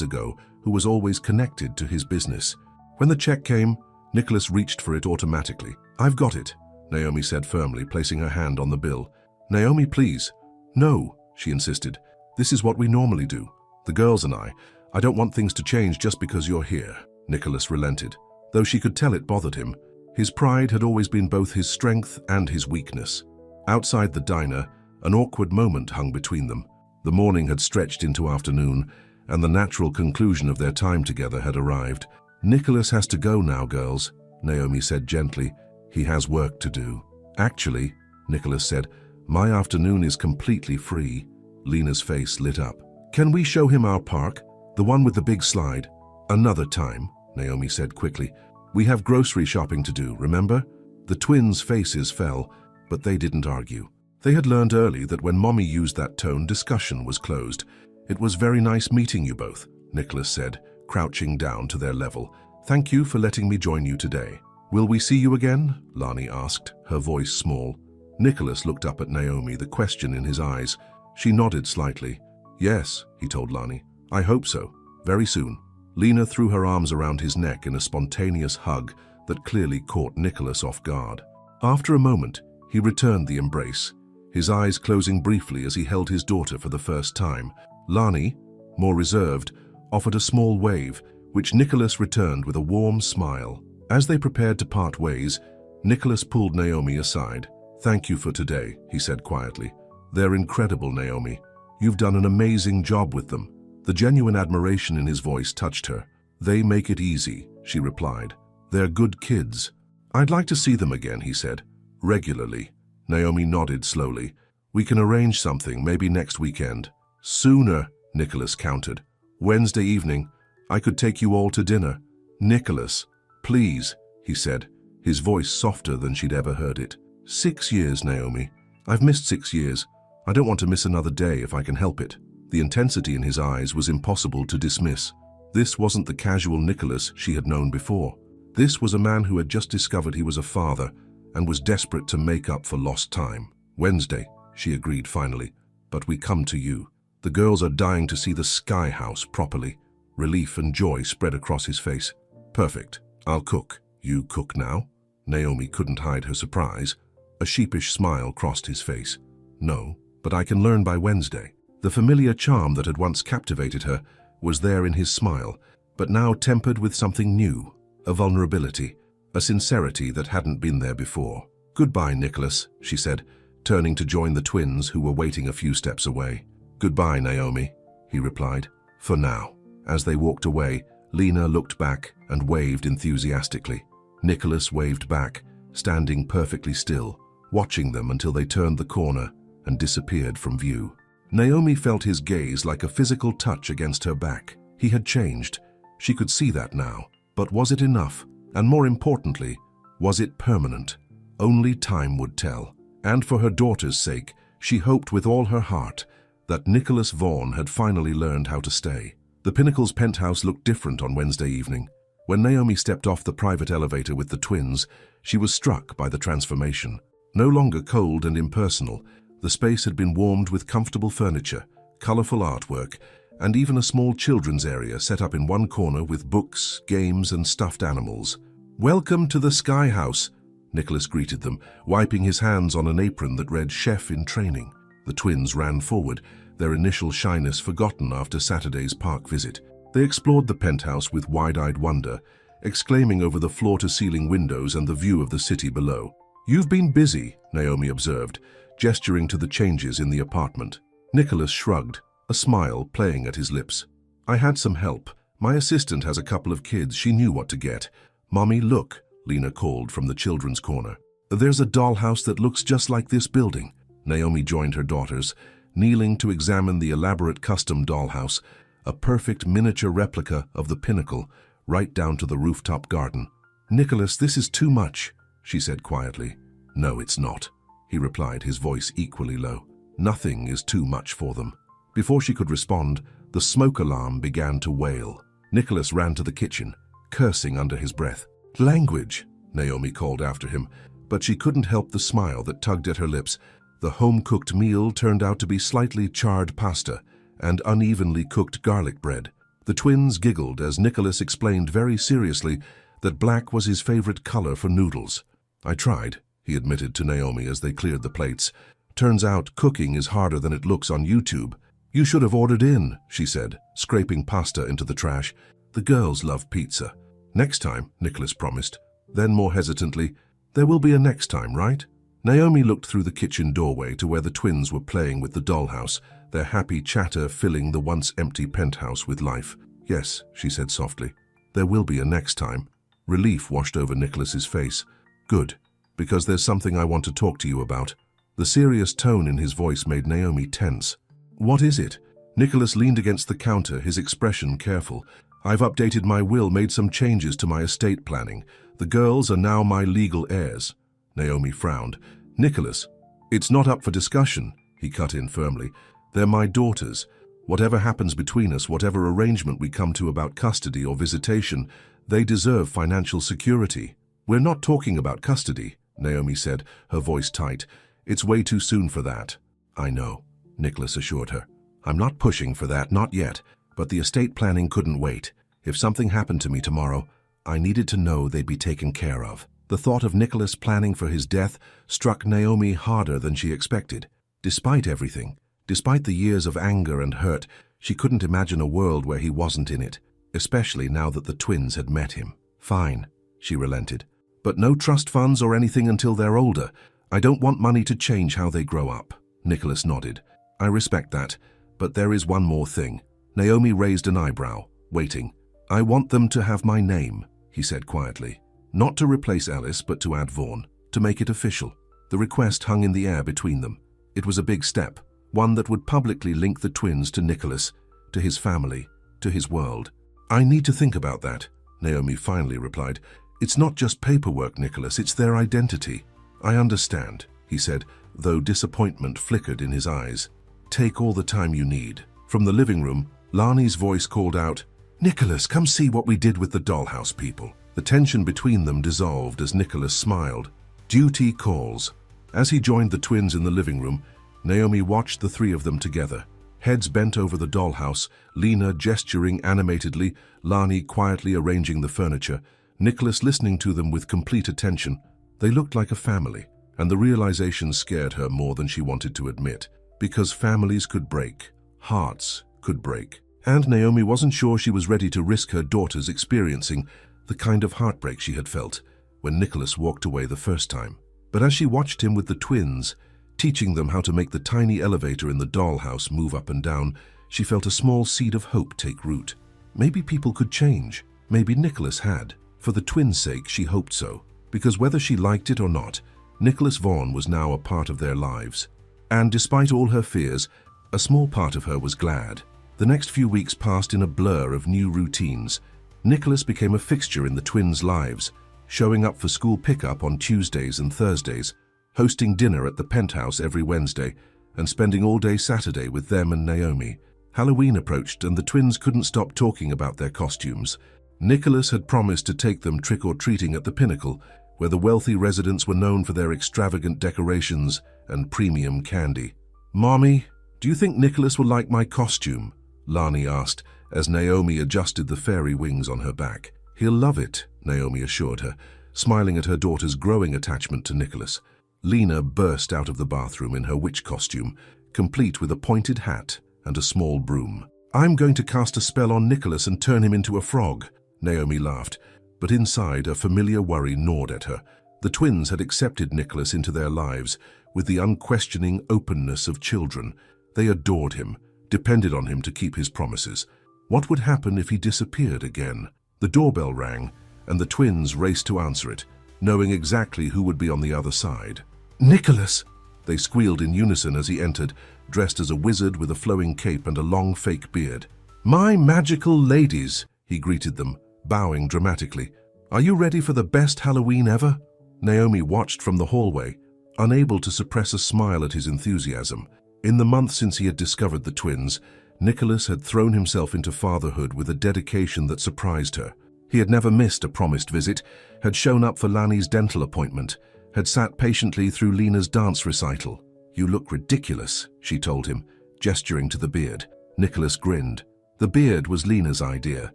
ago, who was always connected to his business. When the check came, Nicholas reached for it automatically. "I've got it," Naomi said firmly, placing her hand on the bill. "Naomi, please." "No," she insisted. "This is what we normally do. The girls and I don't want things to change just because you're here." Nicholas relented, though she could tell it bothered him. His pride had always been both his strength and his weakness. Outside the diner, an awkward moment hung between them. The morning had stretched into afternoon, and the natural conclusion of their time together had arrived. "Nicholas has to go now, girls," Naomi said gently. "He has work to do." "Actually," Nicholas said, "my afternoon is completely free." Lena's face lit up. "Can we show him our park? The one with the big slide?" "Another time," Naomi said quickly. "We have grocery shopping to do, remember?" The twins' faces fell, but they didn't argue. They had learned early that when Mommy used that tone, discussion was closed. "It was very nice meeting you both," Nicholas said, crouching down to their level. "Thank you for letting me join you today." "Will we see you again?" Lani asked, her voice small. Nicholas looked up at Naomi, the question in his eyes. She nodded slightly. "Yes," he told Lani. "I hope so. Very soon." Lena threw her arms around his neck in a spontaneous hug that clearly caught Nicholas off guard. After a moment, he returned the embrace, his eyes closing briefly as he held his daughter for the first time. Lani, more reserved, offered a small wave, which Nicholas returned with a warm smile. As they prepared to part ways, Nicholas pulled Naomi aside. "Thank you for today," he said quietly. "They're incredible, Naomi. You've done an amazing job with them." The genuine admiration in his voice touched her. "They make it easy," she replied. "They're good kids." "I'd like to see them again," he said. "Regularly." Naomi nodded slowly. "We can arrange something, maybe next weekend." "Sooner," Nicholas countered. "Wednesday evening. I could take you all to dinner. Nicholas, please, he said, his voice softer than she'd ever heard it. 6 years, Naomi. I've missed 6 years. I don't want to miss another day if I can help it. The intensity in his eyes was impossible to dismiss. This wasn't the casual Nicholas she had known before. This was a man who had just discovered he was a father and was desperate to make up for lost time. Wednesday, she agreed finally, but we come to you. The girls are dying to see the Sky House properly. Relief and joy spread across his face. Perfect. I'll cook. You cook now? Naomi couldn't hide her surprise. A sheepish smile crossed his face. No, but I can learn by Wednesday. The familiar charm that had once captivated her was there in his smile, but now tempered with something new, a vulnerability, a sincerity that hadn't been there before. Goodbye, Nicholas, she said, turning to join the twins who were waiting a few steps away. Goodbye, Naomi, he replied. For now. As they walked away, Lena looked back and waved enthusiastically. Nicholas waved back, standing perfectly still, watching them until they turned the corner and disappeared from view. Naomi felt his gaze like a physical touch against her back. He had changed. She could see that now. But was it enough? And more importantly, was it permanent? Only time would tell. And for her daughter's sake, she hoped with all her heart that Nicholas Vaughan had finally learned how to stay. The Pinnacle's penthouse looked different on Wednesday evening. When Naomi stepped off the private elevator with the twins, she was struck by the transformation. No longer cold and impersonal, the space had been warmed with comfortable furniture, colorful artwork, and even a small children's area set up in one corner with books, games, and stuffed animals. "Welcome to the Sky House," Nicholas greeted them, wiping his hands on an apron that read Chef in Training. The twins ran forward, their initial shyness forgotten after Saturday's park visit. They explored the penthouse with wide-eyed wonder, exclaiming over the floor-to-ceiling windows and the view of the city below. "You've been busy," Naomi observed, gesturing to the changes in the apartment. Nicholas shrugged, a smile playing at his lips. "I had some help. My assistant has a couple of kids. She knew what to get." "Mommy, look," Lena called from the children's corner. "There's a dollhouse that looks just like this building." Naomi joined her daughters, kneeling to examine the elaborate custom dollhouse, a perfect miniature replica of the Pinnacle, right down to the rooftop garden. "Nicholas, this is too much," she said quietly. "No, it's not," he replied, his voice equally low. "Nothing is too much for them." Before she could respond, the smoke alarm began to wail. Nicholas ran to the kitchen, cursing under his breath. "Language," Naomi called after him, but she couldn't help the smile that tugged at her lips. The home-cooked meal turned out to be slightly charred pasta and unevenly cooked garlic bread. The twins giggled as Nicholas explained very seriously that black was his favorite color for noodles. "I tried," he admitted to Naomi as they cleared the plates. "Turns out cooking is harder than it looks on YouTube." "You should have ordered in," she said, scraping pasta into the trash. "The girls love pizza." "Next time," Nicholas promised. Then more hesitantly, "There will be a next time, right?" Naomi looked through the kitchen doorway to where the twins were playing with the dollhouse, their happy chatter filling the once-empty penthouse with life. "Yes," she said softly. "There will be a next time." Relief washed over Nicholas's face. "Good, because there's something I want to talk to you about." The serious tone in his voice made Naomi tense. "What is it?" Nicholas leaned against the counter, his expression careful. "I've updated my will, made some changes to my estate planning. The girls are now my legal heirs." Naomi frowned. "Nicholas, it's not up for discussion," he cut in firmly. "They're my daughters. Whatever happens between us, whatever arrangement we come to about custody or visitation, they deserve financial security." "We're not talking about custody," Naomi said, her voice tight. "It's way too soon for that." "I know," Nicholas assured her. "I'm not pushing for that, not yet, but the estate planning couldn't wait. If something happened to me tomorrow, I needed to know they'd be taken care of." The thought of Nicholas planning for his death struck Naomi harder than she expected. Despite everything, despite the years of anger and hurt, she couldn't imagine a world where he wasn't in it, especially now that the twins had met him. "Fine," she relented. "But no trust funds or anything until they're older. I don't want money to change how they grow up." Nicholas nodded. "I respect that, but there is one more thing." Naomi raised an eyebrow, waiting. "I want them to have my name," he said quietly. Not to replace Alice, but to add Vaughan, to make it official. The request hung in the air between them. It was a big step, one that would publicly link the twins to Nicholas, to his family, to his world. I need to think about that, Naomi finally replied. It's not just paperwork, Nicholas, it's their identity. I understand, he said, though disappointment flickered in his eyes. Take all the time you need. From the living room, Lani's voice called out, Nicholas, come see what we did with the dollhouse people. The tension between them dissolved as Nicholas smiled. Duty calls. As he joined the twins in the living room, Naomi watched the three of them together. Heads bent over the dollhouse, Lena gesturing animatedly, Lani quietly arranging the furniture, Nicholas listening to them with complete attention. They looked like a family, and the realization scared her more than she wanted to admit, because families could break, hearts could break. And Naomi wasn't sure she was ready to risk her daughters experiencing the kind of heartbreak she had felt when Nicholas walked away the first time. But as she watched him with the twins, teaching them how to make the tiny elevator in the dollhouse move up and down, she felt a small seed of hope take root. Maybe people could change. Maybe Nicholas had. For the twins' sake, she hoped so. Because whether she liked it or not, Nicholas Vaughan was now a part of their lives. And despite all her fears, a small part of her was glad. The next few weeks passed in a blur of new routines. Nicholas became a fixture in the twins' lives, showing up for school pickup on Tuesdays and Thursdays, hosting dinner at the penthouse every Wednesday, and spending all day Saturday with them and Naomi. Halloween approached and the twins couldn't stop talking about their costumes. Nicholas had promised to take them trick-or-treating at the Pinnacle, where the wealthy residents were known for their extravagant decorations and premium candy. Mommy, do you think Nicholas will like my costume? Lani asked, as Naomi adjusted the fairy wings on her back. He'll love it, Naomi assured her, smiling at her daughter's growing attachment to Nicholas. Lena burst out of the bathroom in her witch costume, complete with a pointed hat and a small broom. I'm going to cast a spell on Nicholas and turn him into a frog, Naomi laughed, but inside a familiar worry gnawed at her. The twins had accepted Nicholas into their lives with the unquestioning openness of children. They adored him, depended on him to keep his promises. What would happen if he disappeared again? The doorbell rang, and the twins raced to answer it, knowing exactly who would be on the other side. Nicholas! They squealed in unison as he entered, dressed as a wizard with a flowing cape and a long fake beard. My magical ladies, he greeted them, bowing dramatically. Are you ready for the best Halloween ever? Naomi watched from the hallway, unable to suppress a smile at his enthusiasm. In the month since he had discovered the twins, Nicholas had thrown himself into fatherhood with a dedication that surprised her. He had never missed a promised visit, had shown up for Lani's dental appointment, had sat patiently through Lena's dance recital. You look ridiculous, she told him, gesturing to the beard. Nicholas grinned. The beard was Lena's idea.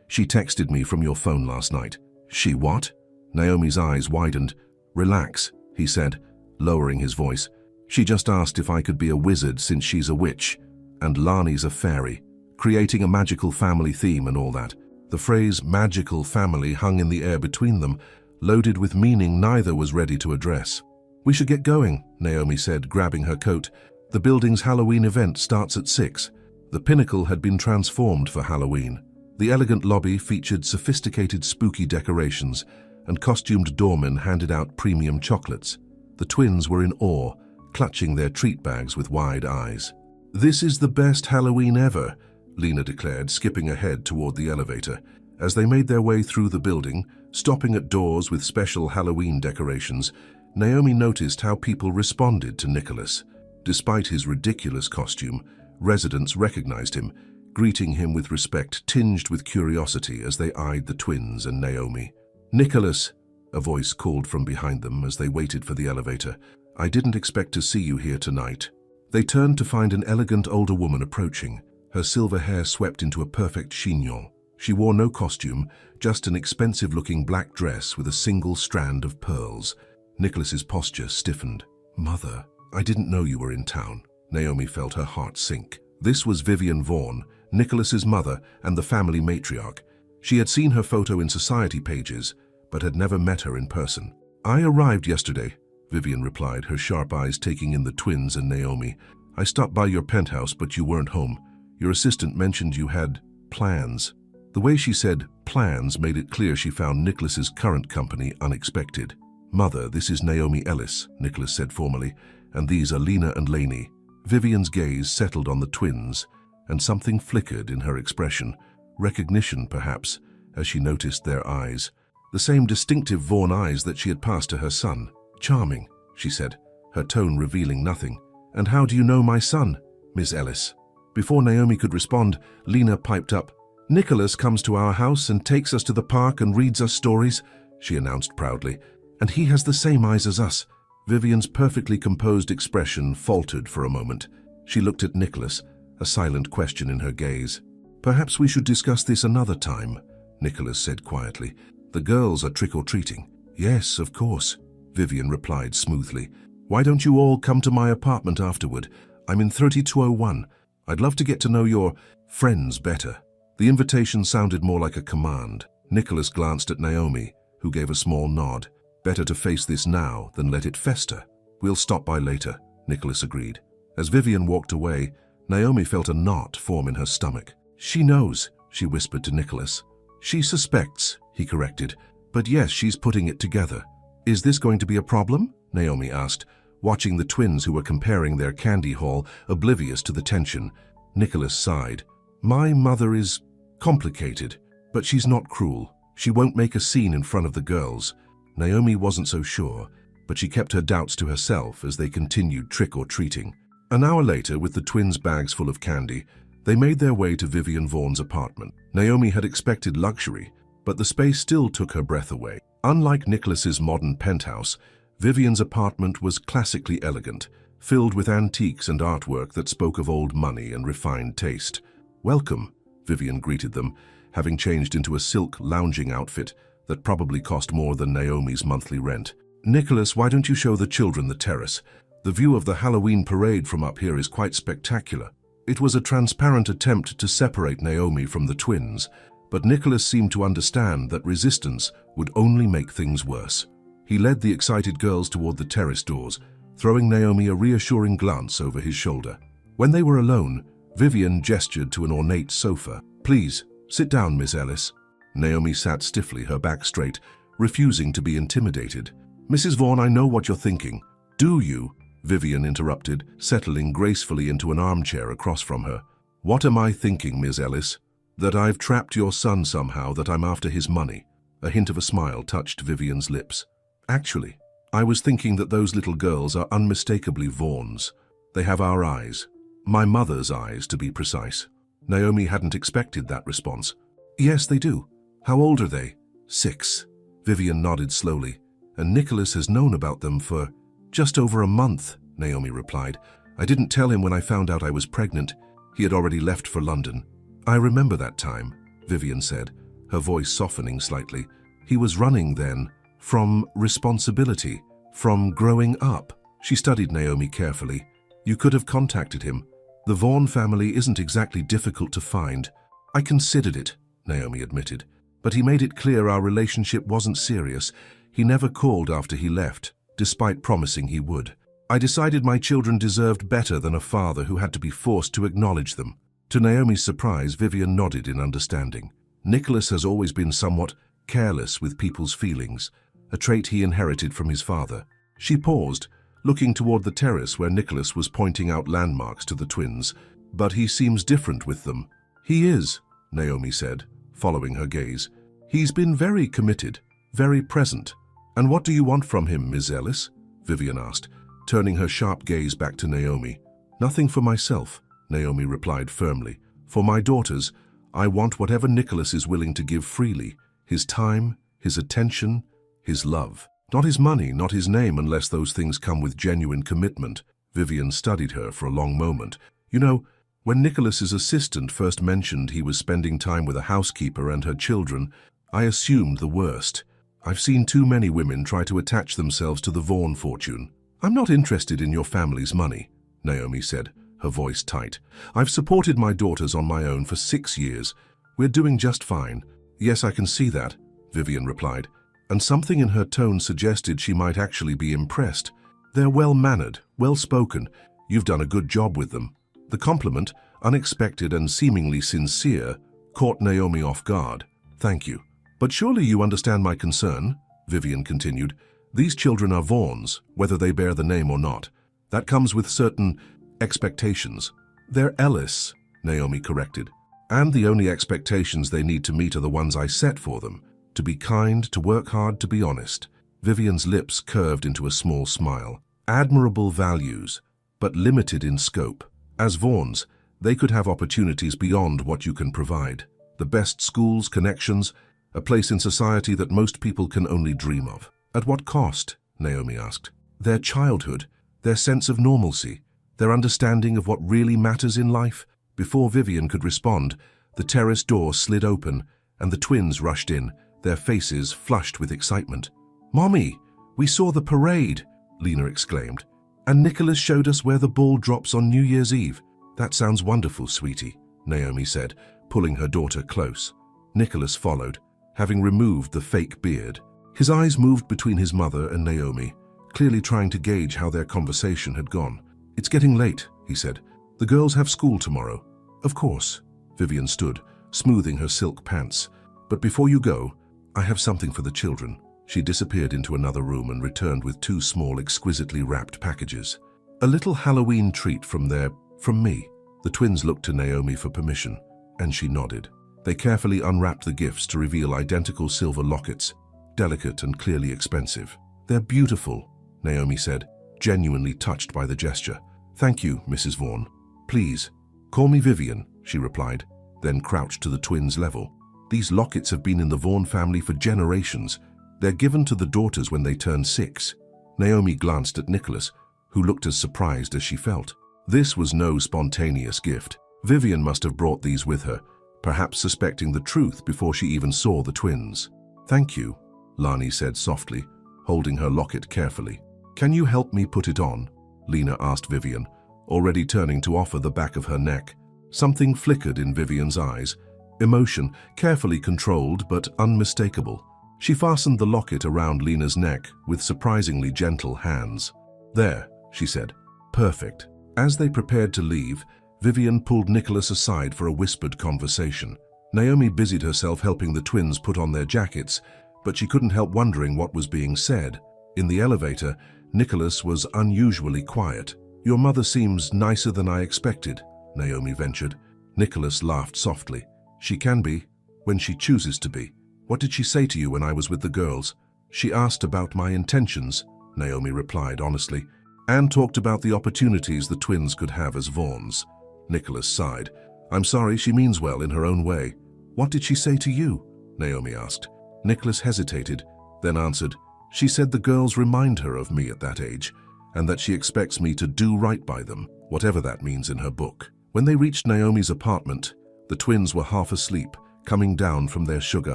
She texted me from your phone last night. She what? Naomi's eyes widened. Relax, he said, lowering his voice. She just asked if I could be a wizard since she's a witch, and Lani's a fairy, creating a magical family theme and all that. The phrase magical family hung in the air between them, loaded with meaning neither was ready to address. We should get going, Naomi said, grabbing her coat. The building's Halloween event starts at 6. The Pinnacle had been transformed for Halloween. The elegant lobby featured sophisticated spooky decorations, and costumed doormen handed out premium chocolates. The twins were in awe, clutching their treat bags with wide eyes. This is the best Halloween ever, Lena declared, skipping ahead toward the elevator. As they made their way through the building, stopping at doors with special Halloween decorations, Naomi noticed how people responded to Nicholas. Despite his ridiculous costume, residents recognized him, greeting him with respect tinged with curiosity as they eyed the twins and Naomi. Nicholas, a voice called from behind them as they waited for the elevator. I didn't expect to see you here tonight. They turned to find an elegant older woman approaching, her silver hair swept into a perfect chignon. She wore no costume, just an expensive-looking black dress with a single strand of pearls. Nicholas's posture stiffened. Mother, I didn't know you were in town. Naomi felt her heart sink. This was Vivian Vaughan, Nicholas's mother and the family matriarch. She had seen her photo in society pages, but had never met her in person. I arrived yesterday, Vivian replied, her sharp eyes taking in the twins and Naomi. I stopped by your penthouse, but you weren't home. Your assistant mentioned you had plans. The way she said plans made it clear she found Nicholas's current company unexpected. Mother, this is Naomi Ellis, Nicholas said formally, and these are Lena and Lainey. Vivian's gaze settled on the twins, and something flickered in her expression. Recognition, perhaps, as she noticed their eyes. The same distinctive Vaughan eyes that she had passed to her son. "Charming," she said, her tone revealing nothing. "And how do you know my son, Miss Ellis?" Before Naomi could respond, Lena piped up. "Nicholas comes to our house and takes us to the park and reads us stories," she announced proudly. "And he has the same eyes as us." Vivian's perfectly composed expression faltered for a moment. She looked at Nicholas, a silent question in her gaze. "Perhaps we should discuss this another time," Nicholas said quietly. "The girls are trick-or-treating." "Yes, of course," Vivian replied smoothly. "Why don't you all come to my apartment afterward? I'm in 3201. I'd love to get to know your friends better." The invitation sounded more like a command. Nicholas glanced at Naomi, who gave a small nod. "Better to face this now than let it fester." "We'll stop by later," Nicholas agreed. As Vivian walked away, Naomi felt a knot form in her stomach. "She knows," she whispered to Nicholas. "She suspects," he corrected. "But yes, she's putting it together." "Is this going to be a problem?" Naomi asked, watching the twins who were comparing their candy haul, oblivious to the tension. Nicholas sighed. "My mother is complicated, but she's not cruel. She won't make a scene in front of the girls." Naomi wasn't so sure, but she kept her doubts to herself as they continued trick-or-treating. An hour later, with the twins' bags full of candy, they made their way to Vivian Vaughan's apartment. Naomi had expected luxury, but the space still took her breath away. Unlike Nicholas's modern penthouse, Vivian's apartment was classically elegant, filled with antiques and artwork that spoke of old money and refined taste. "Welcome," Vivian greeted them, having changed into a silk lounging outfit that probably cost more than Naomi's monthly rent. "Nicholas, why don't you show the children the terrace? The view of the Halloween parade from up here is quite spectacular." It was a transparent attempt to separate Naomi from the twins, but Nicholas seemed to understand that resistance would only make things worse. He led the excited girls toward the terrace doors, throwing Naomi a reassuring glance over his shoulder. When they were alone, Vivian gestured to an ornate sofa. "Please, sit down, Miss Ellis." Naomi sat stiffly, her back straight, refusing to be intimidated. "Mrs. Vaughan, I know what you're thinking." "Do you?" Vivian interrupted, settling gracefully into an armchair across from her. "What am I thinking, Miss Ellis? That I've trapped your son somehow, that I'm after his money." A hint of a smile touched Vivian's lips. "Actually, I was thinking that those little girls are unmistakably Vaughan's. They have our eyes. My mother's eyes, to be precise." Naomi hadn't expected that response. "Yes, they do. How old are they?" 6. Vivian nodded slowly. "And Nicholas has known about them for just over a month," Naomi replied. "I didn't tell him when I found out I was pregnant. He had already left for London." "I remember that time," Vivian said, her voice softening slightly. "He was running then, from responsibility, from growing up." She studied Naomi carefully. "You could have contacted him. The Vaughan family isn't exactly difficult to find." "I considered it," Naomi admitted. "But he made it clear our relationship wasn't serious. He never called after he left, despite promising he would. I decided my children deserved better than a father who had to be forced to acknowledge them." To Naomi's surprise, Vivian nodded in understanding. "Nicholas has always been somewhat careless with people's feelings, a trait he inherited from his father." She paused, looking toward the terrace where Nicholas was pointing out landmarks to the twins. "But he seems different with them." "He is," Naomi said, following her gaze. "He's been very committed, very present." "And what do you want from him, Miss Ellis?" Vivian asked, turning her sharp gaze back to Naomi. "Nothing for myself," Naomi replied firmly. "For my daughters, I want whatever Nicholas is willing to give freely. His time, his attention, his love. Not his money, not his name, unless those things come with genuine commitment." Vivian studied her for a long moment. "You know, when Nicholas's assistant first mentioned he was spending time with a housekeeper and her children, I assumed the worst. I've seen too many women try to attach themselves to the Vaughan fortune." "I'm not interested in your family's money," Naomi said, her voice tight. "I've supported my daughters on my own for 6 years. We're doing just fine." "Yes, I can see that," Vivian replied, and something in her tone suggested she might actually be impressed. "They're well-mannered, well-spoken. You've done a good job with them." The compliment, unexpected and seemingly sincere, caught Naomi off guard. "Thank you. But surely you understand my concern," Vivian continued. "These children are Vaughan's, whether they bear the name or not. That comes with certain expectations." "They're Ellis," Naomi corrected. And the only expectations they need to meet are the ones I set for them. To be kind, to work hard, to be honest. Vivian's lips curved into a small smile. Admirable values, but limited in scope. As Vaughns, they could have opportunities beyond what you can provide. The best schools, connections, a place in society that most people can only dream of. At what cost? Naomi asked. Their childhood, their sense of normalcy, their understanding of what really matters in life. Before Vivian could respond, the terrace door slid open and the twins rushed in, their faces flushed with excitement. "Mommy, we saw the parade," Lena exclaimed. "And Nicholas showed us where the ball drops on New Year's Eve." "That sounds wonderful, sweetie," Naomi said, pulling her daughter close. Nicholas followed, having removed the fake beard. His eyes moved between his mother and Naomi, clearly trying to gauge how their conversation had gone. "It's getting late," he said. "The girls have school tomorrow." "Of course." Vivian stood, smoothing her silk pants. "But before you go, I have something for the children." She disappeared into another room and returned with two small, exquisitely wrapped packages. "A little Halloween treat from me." The twins looked to Naomi for permission, and she nodded. They carefully unwrapped the gifts to reveal identical silver lockets, delicate and clearly expensive. "They're beautiful," Naomi said, genuinely touched by the gesture. "Thank you, Mrs. Vaughn. Please, call me Vivian," she replied, then crouched to the twins' level. "These lockets have been in the Vaughn family for generations. They're given to the daughters when they turn 6. Naomi glanced at Nicholas, who looked as surprised as she felt. This was no spontaneous gift. Vivian must have brought these with her, perhaps suspecting the truth before she even saw the twins. "Thank you," Lani said softly, holding her locket carefully. "Can you help me put it on?" Lena asked Vivian, already turning to offer the back of her neck. Something flickered in Vivian's eyes, emotion, carefully controlled but unmistakable. She fastened the locket around Lena's neck with surprisingly gentle hands. "There," she said. "Perfect." As they prepared to leave, Vivian pulled Nicholas aside for a whispered conversation. Naomi busied herself helping the twins put on their jackets, but she couldn't help wondering what was being said. In the elevator, Nicholas was unusually quiet. "Your mother seems nicer than I expected," Naomi ventured. Nicholas laughed softly. "She can be, when she chooses to be. What did she say to you when I was with the girls?" "She asked about my intentions," Naomi replied honestly, "and talked about the opportunities the twins could have as Vaughns." Nicholas sighed. "I'm sorry, she means well in her own way." "What did she say to you?" Naomi asked. Nicholas hesitated, then answered, "She said the girls remind her of me at that age, and that she expects me to do right by them, whatever that means in her book." When they reached Naomi's apartment, the twins were half asleep, coming down from their sugar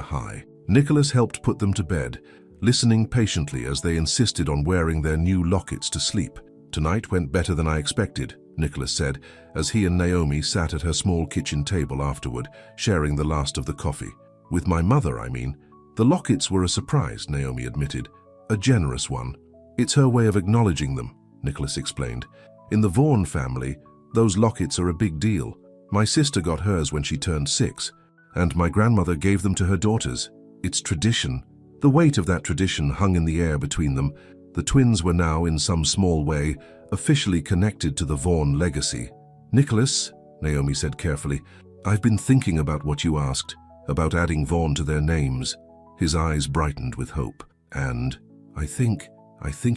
high. Nicholas helped put them to bed, listening patiently as they insisted on wearing their new lockets to sleep. "Tonight went better than I expected," Nicholas said, as he and Naomi sat at her small kitchen table afterward, sharing the last of the coffee. "With my mother, I mean." "The lockets were a surprise," Naomi admitted. "A generous one. It's her way of acknowledging them," Nicholas explained. "In the Vaughn family, those lockets are a big deal. My sister got hers when she turned 6, and my grandmother gave them to her daughters. It's tradition." The weight of that tradition hung in the air between them. The twins were now, in some small way, officially connected to the Vaughn legacy. "Nicholas," Naomi said carefully, "I've been thinking about what you asked, about adding Vaughn to their names." His eyes brightened with hope. "And I think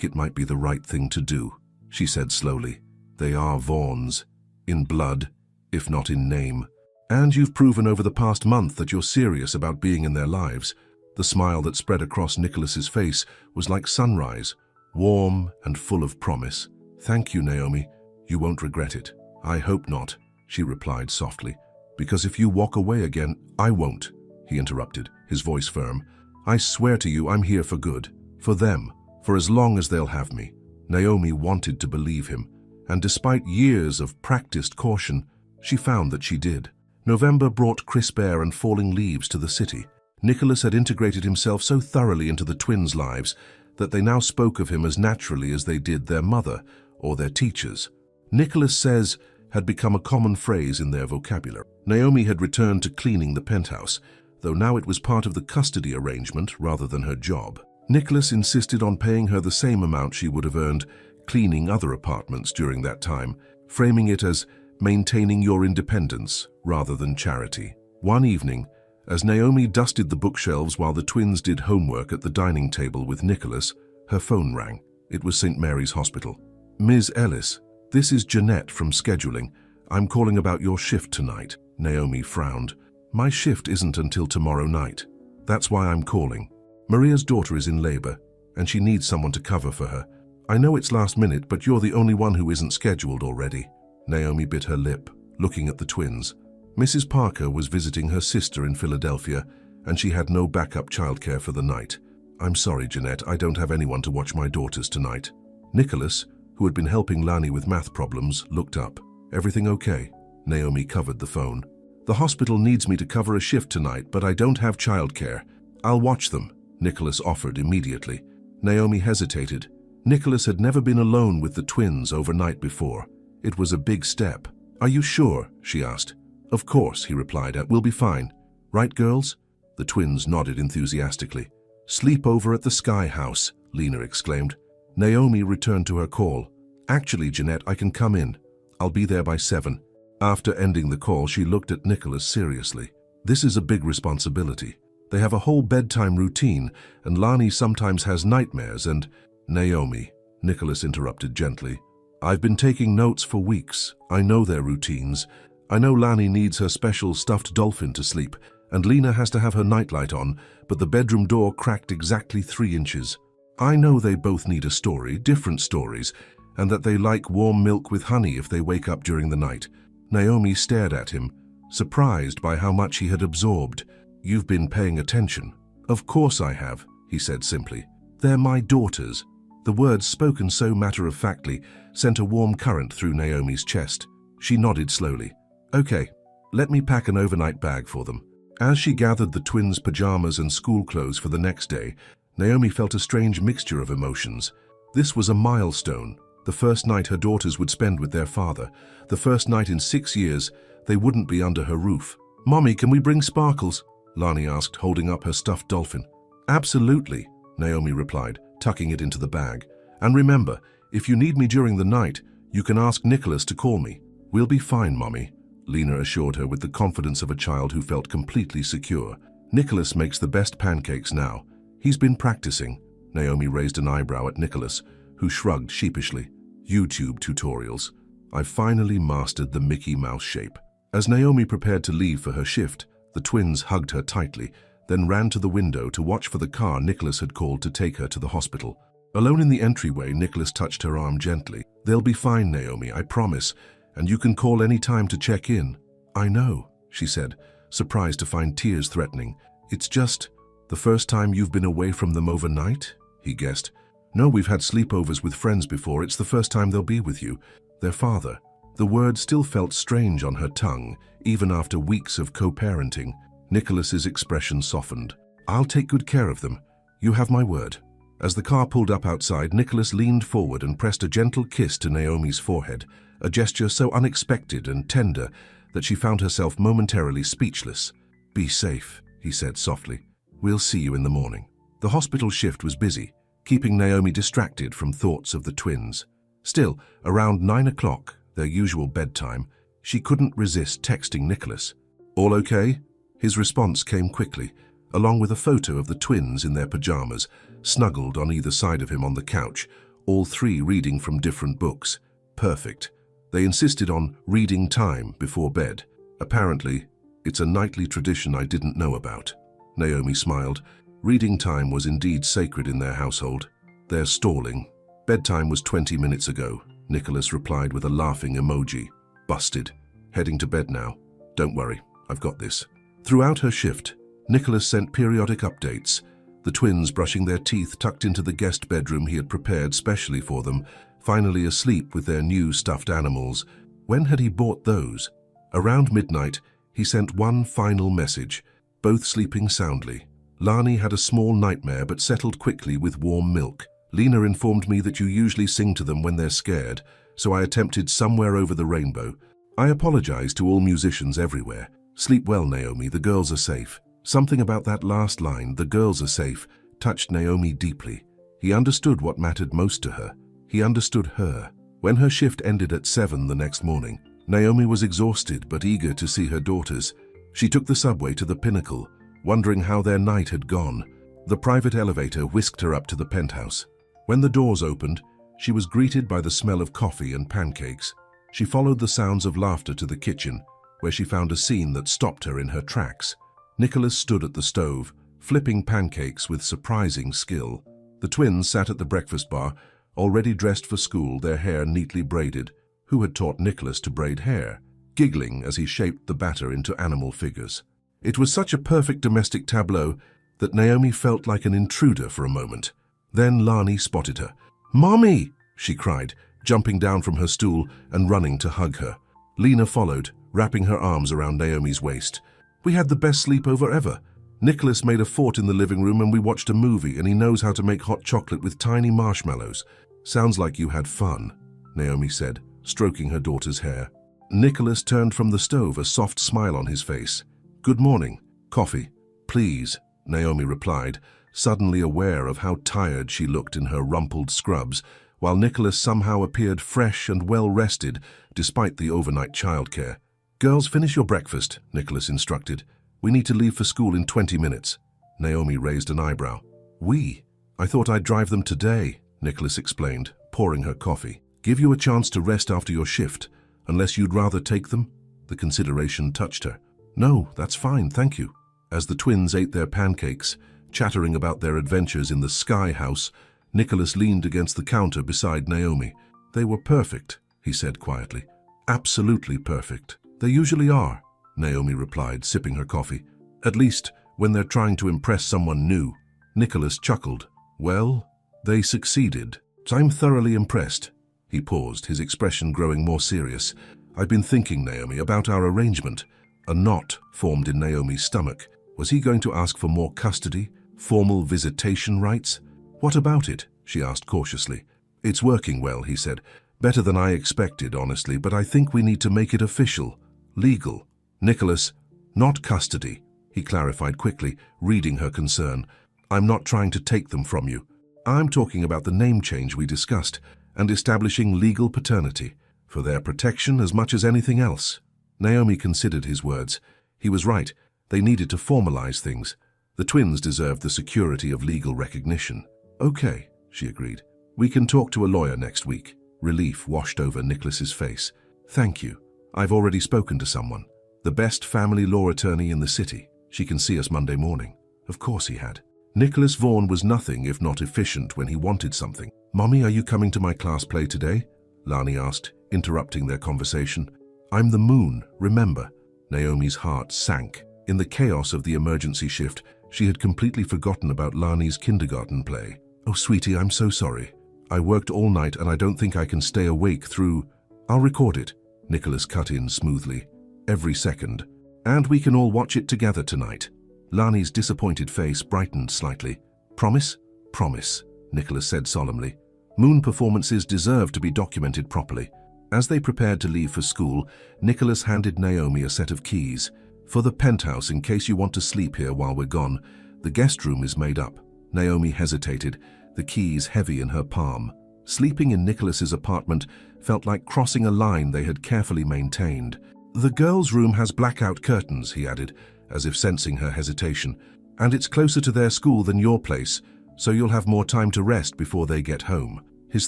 it might be the right thing to do," she said slowly. "They are Vaughns, in blood, if not in name. And you've proven over the past month that you're serious about being in their lives." The smile that spread across Nicholas's face was like sunrise, warm and full of promise. "Thank you, Naomi. You won't regret it." "I hope not," she replied softly. "Because if you walk away again—" "I won't," he interrupted, his voice firm. "I swear to you I'm here for good. For them. For as long as they'll have me." Naomi wanted to believe him, and despite years of practiced caution, she found that she did. November brought crisp air and falling leaves to the city. Nicholas had integrated himself so thoroughly into the twins' lives that they now spoke of him as naturally as they did their mother or their teachers. "Nicholas says" had become a common phrase in their vocabulary. Naomi had returned to cleaning the penthouse, though now it was part of the custody arrangement rather than her job. Nicholas insisted on paying her the same amount she would have earned cleaning other apartments during that time, framing it as maintaining your independence rather than charity. One evening, as Naomi dusted the bookshelves while the twins did homework at the dining table with Nicholas, her phone rang. It was St. Mary's Hospital. "Ms. Ellis, this is Jeanette from scheduling. I'm calling about your shift tonight." Naomi frowned. "My shift isn't until tomorrow night. That's why I'm calling. Maria's daughter is in labor, and she needs someone to cover for her. I know it's last minute, but you're the only one who isn't scheduled already." Naomi bit her lip, looking at the twins. Mrs. Parker was visiting her sister in Philadelphia, and she had no backup childcare for the night. "I'm sorry, Jeanette, I don't have anyone to watch my daughters tonight." Nicholas, who had been helping Lani with math problems, looked up. "Everything okay?" Naomi covered the phone. "The hospital needs me to cover a shift tonight, but I don't have childcare. I'll watch them," Nicholas offered immediately. Naomi hesitated. Nicholas had never been alone with the twins overnight before. It was a big step. "Are you sure?" she asked. "Of course," he replied. "We'll be fine. Right, girls?" The twins nodded enthusiastically. "Sleep over at the Sky House," Lena exclaimed. Naomi returned to her call. "Actually, Jeanette, I can come in. I'll be there by 7. After ending the call, she looked at Nicholas seriously. "This is a big responsibility. They have a whole bedtime routine, and Lani sometimes has nightmares and—" "Naomi," Nicholas interrupted gently. "I've been taking notes for weeks. I know their routines. I know Lani needs her special stuffed dolphin to sleep, and Lena has to have her nightlight on, but the bedroom door cracked exactly 3 inches. I know they both need a story, different stories, and that they like warm milk with honey if they wake up during the night." Naomi stared at him, surprised by how much he had absorbed. "You've been paying attention." "Of course I have," he said simply. "They're my daughters." The words, spoken so matter-of-factly, sent a warm current through Naomi's chest. She nodded slowly. "Okay, let me pack an overnight bag for them." As she gathered the twins' pajamas and school clothes for the next day, Naomi felt a strange mixture of emotions. This was a milestone, the first night her daughters would spend with their father, the first night in 6 years they wouldn't be under her roof. "Mommy, can we bring sparkles?" Lani asked, holding up her stuffed dolphin. "Absolutely," Naomi replied, tucking it into the bag. "And remember, if you need me during the night, you can ask Nicholas to call me." "We'll be fine, Mommy," Lena assured her with the confidence of a child who felt completely secure. "Nicholas makes the best pancakes now. He's been practicing." Naomi raised an eyebrow at Nicholas, who shrugged sheepishly. "YouTube tutorials. I've finally mastered the Mickey Mouse shape." As Naomi prepared to leave for her shift, the twins hugged her tightly, then ran to the window to watch for the car Nicholas had called to take her to the hospital. Alone in the entryway, Nicholas touched her arm gently. "They'll be fine, Naomi, I promise, and you can call any time to check in." "I know," she said, surprised to find tears threatening. "It's just the first time you've been away from them overnight?" he guessed. "No, we've had sleepovers with friends before. It's the first time they'll be with you. Their father." The word still felt strange on her tongue, even after weeks of co-parenting. Nicholas's expression softened. "I'll take good care of them. You have my word." As the car pulled up outside, Nicholas leaned forward and pressed a gentle kiss to Naomi's forehead, a gesture so unexpected and tender that she found herself momentarily speechless. "Be safe," he said softly. "We'll see you in the morning." The hospital shift was busy, keeping Naomi distracted from thoughts of the twins. Still, around 9 o'clock, their usual bedtime, she couldn't resist texting Nicholas. "All okay?" His response came quickly, along with a photo of the twins in their pajamas, snuggled on either side of him on the couch, all 3 reading from different books. Perfect. They insisted on reading time before bed. Apparently, it's a nightly tradition I didn't know about. Naomi smiled. Reading time was indeed sacred in their household. "They're stalling." "Bedtime was 20 minutes ago," Nicholas replied with a laughing emoji. "Busted. Heading to bed now. Don't worry, I've got this." Throughout her shift, Nicholas sent periodic updates, the twins brushing their teeth tucked into the guest bedroom he had prepared specially for them, finally asleep with their new stuffed animals. When had he bought those? Around midnight, he sent one final message, both sleeping soundly. "Lani had a small nightmare but settled quickly with warm milk. Lena informed me that you usually sing to them when they're scared, so I attempted Somewhere Over the Rainbow. I apologize to all musicians everywhere. Sleep well, Naomi, the girls are safe." Something about that last line, "the girls are safe," touched Naomi deeply. He understood what mattered most to her. He understood her. When her shift ended at 7 the next morning, Naomi was exhausted but eager to see her daughters. She took the subway to the Pinnacle, wondering how their night had gone. The private elevator whisked her up to the penthouse. When the doors opened, she was greeted by the smell of coffee and pancakes. She followed the sounds of laughter to the kitchen, where she found a scene that stopped her in her tracks. Nicholas stood at the stove, flipping pancakes with surprising skill. The twins sat at the breakfast bar, already dressed for school, their hair neatly braided. Who had taught Nicholas to braid hair? Giggling as he shaped the batter into animal figures. It was such a perfect domestic tableau that Naomi felt like an intruder for a moment. Then Lani spotted her. "Mommy!" she cried, jumping down from her stool and running to hug her. Lena followed, wrapping her arms around Naomi's waist. "We had the best sleepover ever. Nicholas made a fort in the living room and we watched a movie, and he knows how to make hot chocolate with tiny marshmallows. Sounds like you had fun," Naomi said, stroking her daughter's hair. Nicholas turned from the stove, a soft smile on his face. "Good morning. Coffee, please," Naomi replied, suddenly aware of how tired she looked in her rumpled scrubs, while Nicholas somehow appeared fresh and well-rested despite the overnight childcare. "Girls, finish your breakfast," Nicholas instructed. "We need to leave for school in 20 minutes. Naomi raised an eyebrow. "We? I thought I'd drive them today," Nicholas explained, pouring her coffee. "Give you a chance to rest after your shift, unless you'd rather take them?" The consideration touched her. "No, that's fine, thank you." As the twins ate their pancakes, chattering about their adventures in the Sky House, Nicholas leaned against the counter beside Naomi. "They were perfect," he said quietly. "Absolutely perfect. They usually are," Naomi replied, sipping her coffee. "At least, when they're trying to impress someone new." Nicholas chuckled. "Well, they succeeded. I'm thoroughly impressed." He paused, his expression growing more serious. "I've been thinking, Naomi, about our arrangement." A knot formed in Naomi's stomach. Was he going to ask for more custody? Formal visitation rights? "What about it?" she asked cautiously. "It's working well," he said. "Better than I expected, honestly, but I think we need to make it official. Legal." "Nicholas, not custody," he clarified quickly, reading her concern. "I'm not trying to take them from you. I'm talking about the name change we discussed and establishing legal paternity, for their protection as much as anything else." Naomi considered his words. He was right. They needed to formalize things. The twins deserved the security of legal recognition. "Okay," she agreed. "We can talk to a lawyer next week." Relief washed over Nicholas's face. "Thank you. I've already spoken to someone. The best family law attorney in the city. She can see us Monday morning." Of course he had. Nicholas Vaughan was nothing if not efficient when he wanted something. "Mommy, are you coming to my class play today?" Lani asked, interrupting their conversation. "I'm the moon, remember?" Naomi's heart sank. In the chaos of the emergency shift, she had completely forgotten about Lani's kindergarten play. "Oh, sweetie, I'm so sorry. I worked all night and I don't think I can stay awake through—" "I'll record it," Nicholas cut in smoothly. "Every second. And we can all watch it together tonight." Lani's disappointed face brightened slightly. "Promise?" "Promise," Nicholas said solemnly. Moon performances deserve to be documented properly. As they prepared to leave for school, Nicholas handed Naomi a set of keys. "For the penthouse, in case you want to sleep here while we're gone. The guest room is made up." Naomi hesitated, the keys heavy in her palm. Sleeping in Nicholas's apartment felt like crossing a line they had carefully maintained. "The girls' room has blackout curtains," he added, as if sensing her hesitation. "And it's closer to their school than your place, so you'll have more time to rest before they get home." His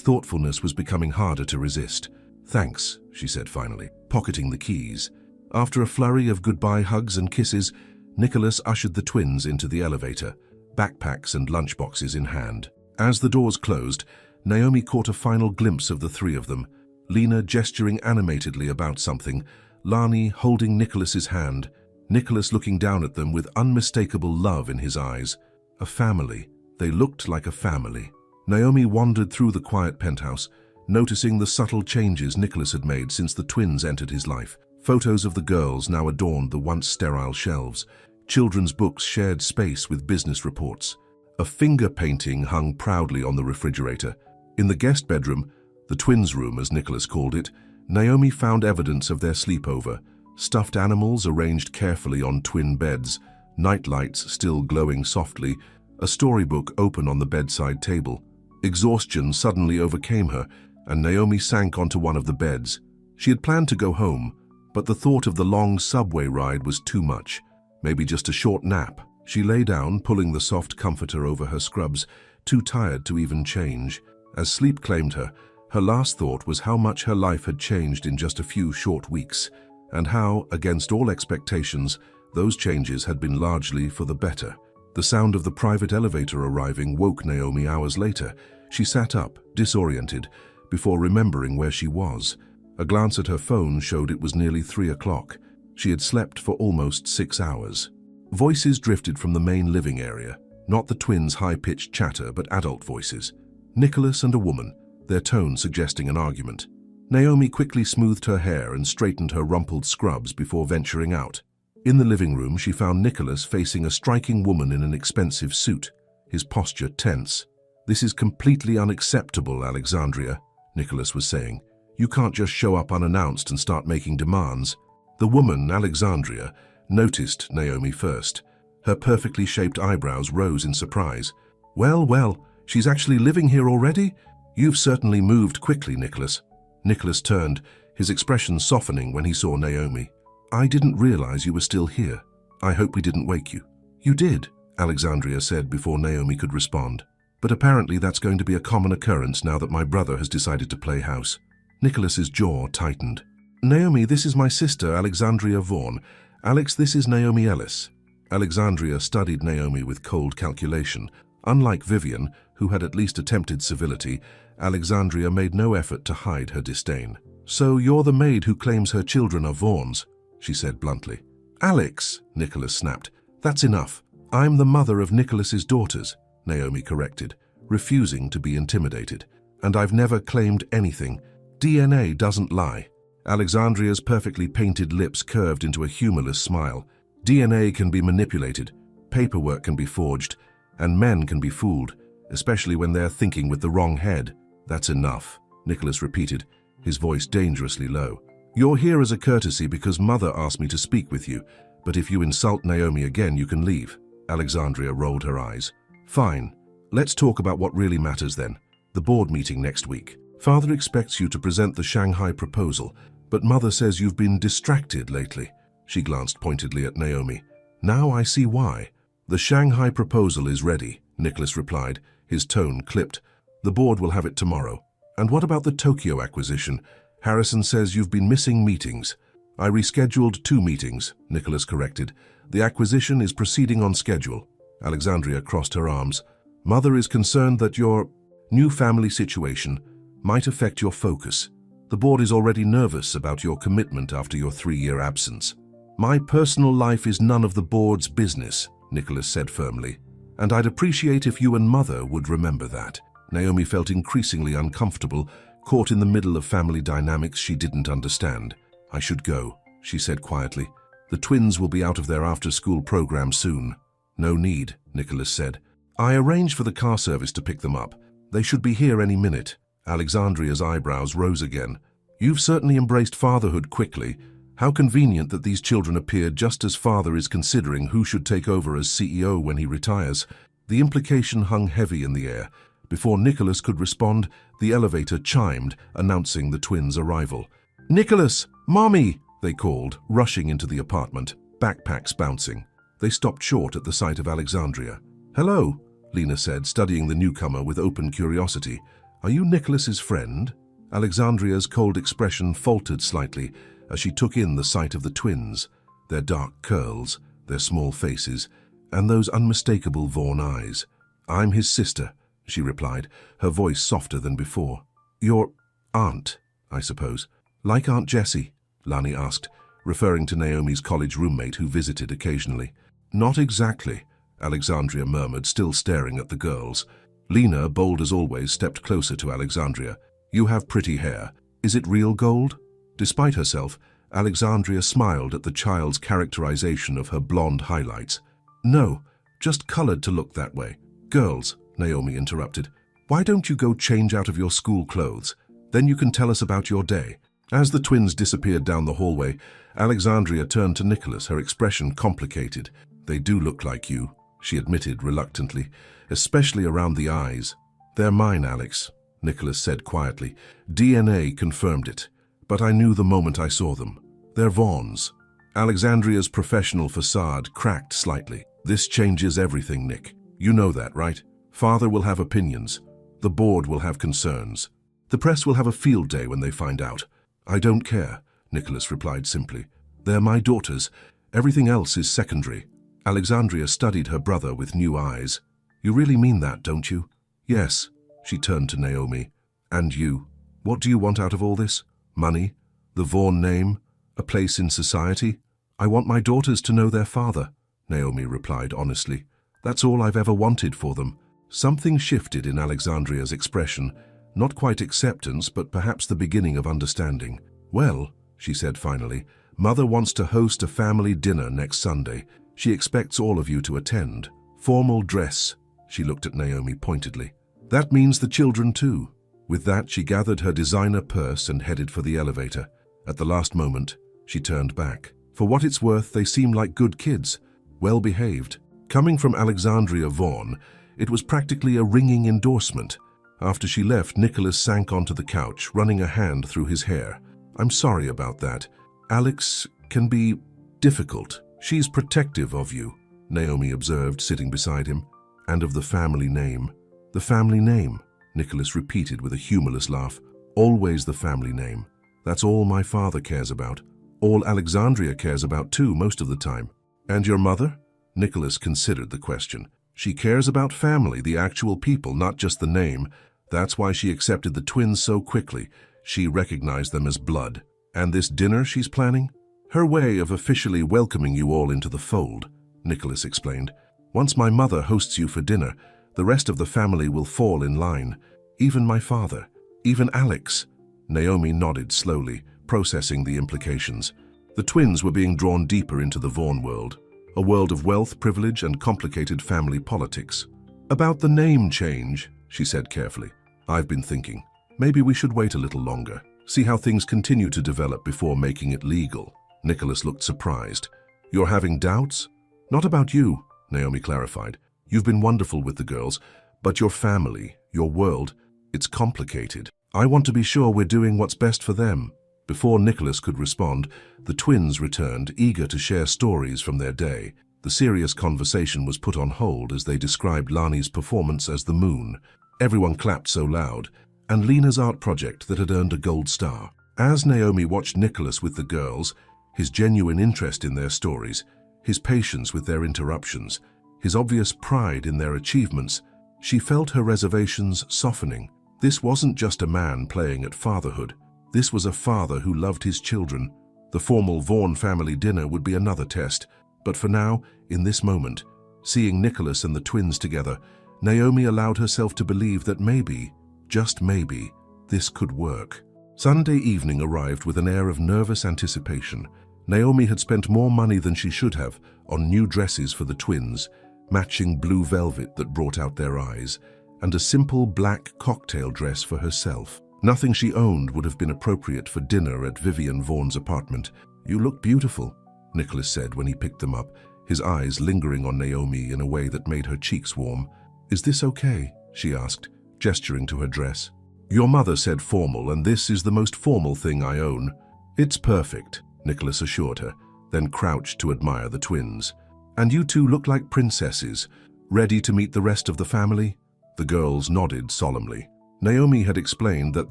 thoughtfulness was becoming harder to resist. "Thanks," she said finally, pocketing the keys. After a flurry of goodbye hugs and kisses, Nicholas ushered the twins into the elevator, backpacks and lunchboxes in hand. As the doors closed, Naomi caught a final glimpse of the three of them, Lena gesturing animatedly about something, Lani holding Nicholas's hand, Nicholas looking down at them with unmistakable love in his eyes. A family. They looked like a family. Naomi wandered through the quiet penthouse, noticing the subtle changes Nicholas had made since the twins entered his life. Photos of the girls now adorned the once sterile shelves. Children's books shared space with business reports. A finger painting hung proudly on the refrigerator. In the guest bedroom, the twins' room as Nicholas called it, Naomi found evidence of their sleepover. Stuffed animals arranged carefully on twin beds, night lights still glowing softly, a storybook open on the bedside table. Exhaustion suddenly overcame her, and Naomi sank onto one of the beds. She had planned to go home, But the thought of the long subway ride was too much. Maybe just a short nap. She lay down, pulling the soft comforter over her scrubs, too tired to even change. As sleep claimed her, her last thought was how much her life had changed in just a few short weeks, and how, against all expectations, those changes had been largely for the better. The sound of the private elevator arriving woke Naomi hours later. She sat up, disoriented, before remembering where she was. A glance at her phone showed it was nearly 3 o'clock. She had slept for almost 6 hours. Voices drifted from the main living area, not the twins' high-pitched chatter, but adult voices. Nicholas and a woman, their tone suggesting an argument. Naomi quickly smoothed her hair and straightened her rumpled scrubs before venturing out. In the living room, she found Nicholas facing a striking woman in an expensive suit, his posture tense. "This is completely unacceptable, Alexandria," Nicholas was saying. "You can't just show up unannounced and start making demands." The woman, Alexandria, noticed Naomi first. Her perfectly shaped eyebrows rose in surprise. Well, she's actually living here already? You've certainly moved quickly, Nicholas." Nicholas turned, his expression softening when he saw Naomi. "I didn't realize you were still here. I hope we didn't wake you." "You did," Alexandria said before Naomi could respond. "But apparently that's going to be a common occurrence now that my brother has decided to play house." Nicholas's jaw tightened. "Naomi, this is my sister, Alexandria Vaughan. Alex, this is Naomi Ellis." Alexandria studied Naomi with cold calculation. Unlike Vivian, who had at least attempted civility, Alexandria made no effort to hide her disdain. "So you're the maid who claims her children are Vaughans," she said bluntly. "Alex," Nicholas snapped, "that's enough. I'm the mother of Nicholas's daughters," Naomi corrected, refusing to be intimidated. "And I've never claimed anything. DNA doesn't lie." Alexandria's perfectly painted lips curved into a humorless smile. "DNA can be manipulated, paperwork can be forged, and men can be fooled, especially when they're thinking with the wrong head." "That's enough," Nicholas repeated, his voice dangerously low. "You're here as a courtesy because Mother asked me to speak with you, but if you insult Naomi again, you can leave." Alexandria rolled her eyes. "Fine. Let's talk about what really matters then. The board meeting next week. Father expects you to present the Shanghai proposal, but Mother says you've been distracted lately." She glanced pointedly at Naomi. "Now I see why." "The Shanghai proposal is ready," Nicholas replied, his tone clipped. "The board will have it tomorrow." "And what about the Tokyo acquisition? Harrison says you've been missing meetings." "I rescheduled 2 meetings," Nicholas corrected. "The acquisition is proceeding on schedule." Alexandria crossed her arms. "Mother is concerned that your new family situation might affect your focus. The board is already nervous about your commitment after your 3-year absence." "My personal life is none of the board's business," Nicholas said firmly. "And I'd appreciate if you and Mother would remember that." Naomi felt increasingly uncomfortable, caught in the middle of family dynamics she didn't understand. "I should go," she said quietly. "The twins will be out of their after-school program soon." "No need," Nicholas said. "I arranged for the car service to pick them up. They should be here any minute." Alexandria's eyebrows rose again. "You've certainly embraced fatherhood quickly. How convenient that these children appeared just as father is considering who should take over as CEO when he retires." The implication hung heavy in the air. Before Nicholas could respond, the elevator chimed, announcing the twins' arrival. "Nicholas! Mommy!" they called, rushing into the apartment, backpacks bouncing. They stopped short at the sight of Alexandria. "Hello," Lena said, studying the newcomer with open curiosity. "Are you Nicholas's friend?" Alexandria's cold expression faltered slightly as she took in the sight of the twins, their dark curls, their small faces, and those unmistakable Vaughan eyes. "I'm his sister," she replied, her voice softer than before. "Your aunt, I suppose." "Like Aunt Jessie?" Lani asked, referring to Naomi's college roommate who visited occasionally. "Not exactly," Alexandria murmured, still staring at the girls. Lena, bold as always, stepped closer to Alexandria. "You have pretty hair. Is it real gold?" Despite herself, Alexandria smiled at the child's characterization of her blonde highlights. "No, just colored to look that way." "Girls," Naomi interrupted, "why don't you go change out of your school clothes? Then you can tell us about your day." As the twins disappeared down the hallway, Alexandria turned to Nicholas, her expression complicated. "They do look like you," she admitted reluctantly, "especially around the eyes." "They're mine, Alex," Nicholas said quietly. "DNA confirmed it, but I knew the moment I saw them. They're Vaughns. Alexandria's professional facade cracked slightly. This changes everything, Nick. You know that, right? Father will have opinions. The board will have concerns. The press will have a field day when they find out. I don't care, Nicholas replied simply. They're my daughters. Everything else is secondary. Alexandria studied her brother with new eyes. You really mean that, don't you? Yes, she turned to Naomi. And you? What do you want out of all this? Money? The Vaughn name? A place in society? I want my daughters to know their father, Naomi replied honestly. That's all I've ever wanted for them. Something shifted in Alexandria's expression, not quite acceptance, but perhaps the beginning of understanding. Well, she said finally, Mother wants to host a family dinner next Sunday. She expects all of you to attend. Formal dress. She looked at Naomi pointedly. That means the children too. With that, she gathered her designer purse and headed for the elevator. At the last moment, she turned back. For what it's worth, they seem like good kids, well-behaved. Coming from Alexandria Vaughn, it was practically a ringing endorsement. After she left, Nicholas sank onto the couch, running a hand through his hair. I'm sorry about that. Alex can be difficult. She's protective of you, Naomi observed, sitting beside him. And of the family name. The family name, Nicholas repeated with a humorless laugh. Always the family name. That's all my father cares about. All Alexandria cares about too, most of the time. And your mother? Nicholas considered the question. She cares about family, the actual people, not just the name. That's why she accepted the twins so quickly. She recognized them as blood. And this dinner she's planning? Her way of officially welcoming you all into the fold, Nicholas explained. Once my mother hosts you for dinner, the rest of the family will fall in line. Even my father. Even Alex. Naomi nodded slowly, processing the implications. The twins were being drawn deeper into the Vaughn world, a world of wealth, privilege, and complicated family politics. About the name change, she said carefully. I've been thinking. Maybe we should wait a little longer, see how things continue to develop before making it legal. Nicholas looked surprised. You're having doubts? Not about you, Naomi clarified. You've been wonderful with the girls, but your family, your world, it's complicated. I want to be sure we're doing what's best for them. Before Nicholas could respond, the twins returned, eager to share stories from their day. The serious conversation was put on hold as they described Lani's performance as the moon. Everyone clapped so loud, and Lena's art project that had earned a gold star. As Naomi watched Nicholas with the girls, his genuine interest in their stories, his patience with their interruptions, his obvious pride in their achievements, she felt her reservations softening. This wasn't just a man playing at fatherhood. This was a father who loved his children. The formal Vaughn family dinner would be another test, but for now, in this moment, seeing Nicholas and the twins together, Naomi allowed herself to believe that maybe, just maybe, this could work. Sunday evening arrived with an air of nervous anticipation. Naomi had spent more money than she should have on new dresses for the twins, matching blue velvet that brought out their eyes, and a simple black cocktail dress for herself. Nothing she owned would have been appropriate for dinner at Vivian Vaughn's apartment. You look beautiful, Nicholas said when he picked them up, his eyes lingering on Naomi in a way that made her cheeks warm. Is this okay? She asked, gesturing to her dress. Your mother said formal, and this is the most formal thing I own. It's perfect, Nicholas assured her, then crouched to admire the twins. And you two look like princesses, ready to meet the rest of the family? The girls nodded solemnly. Naomi had explained that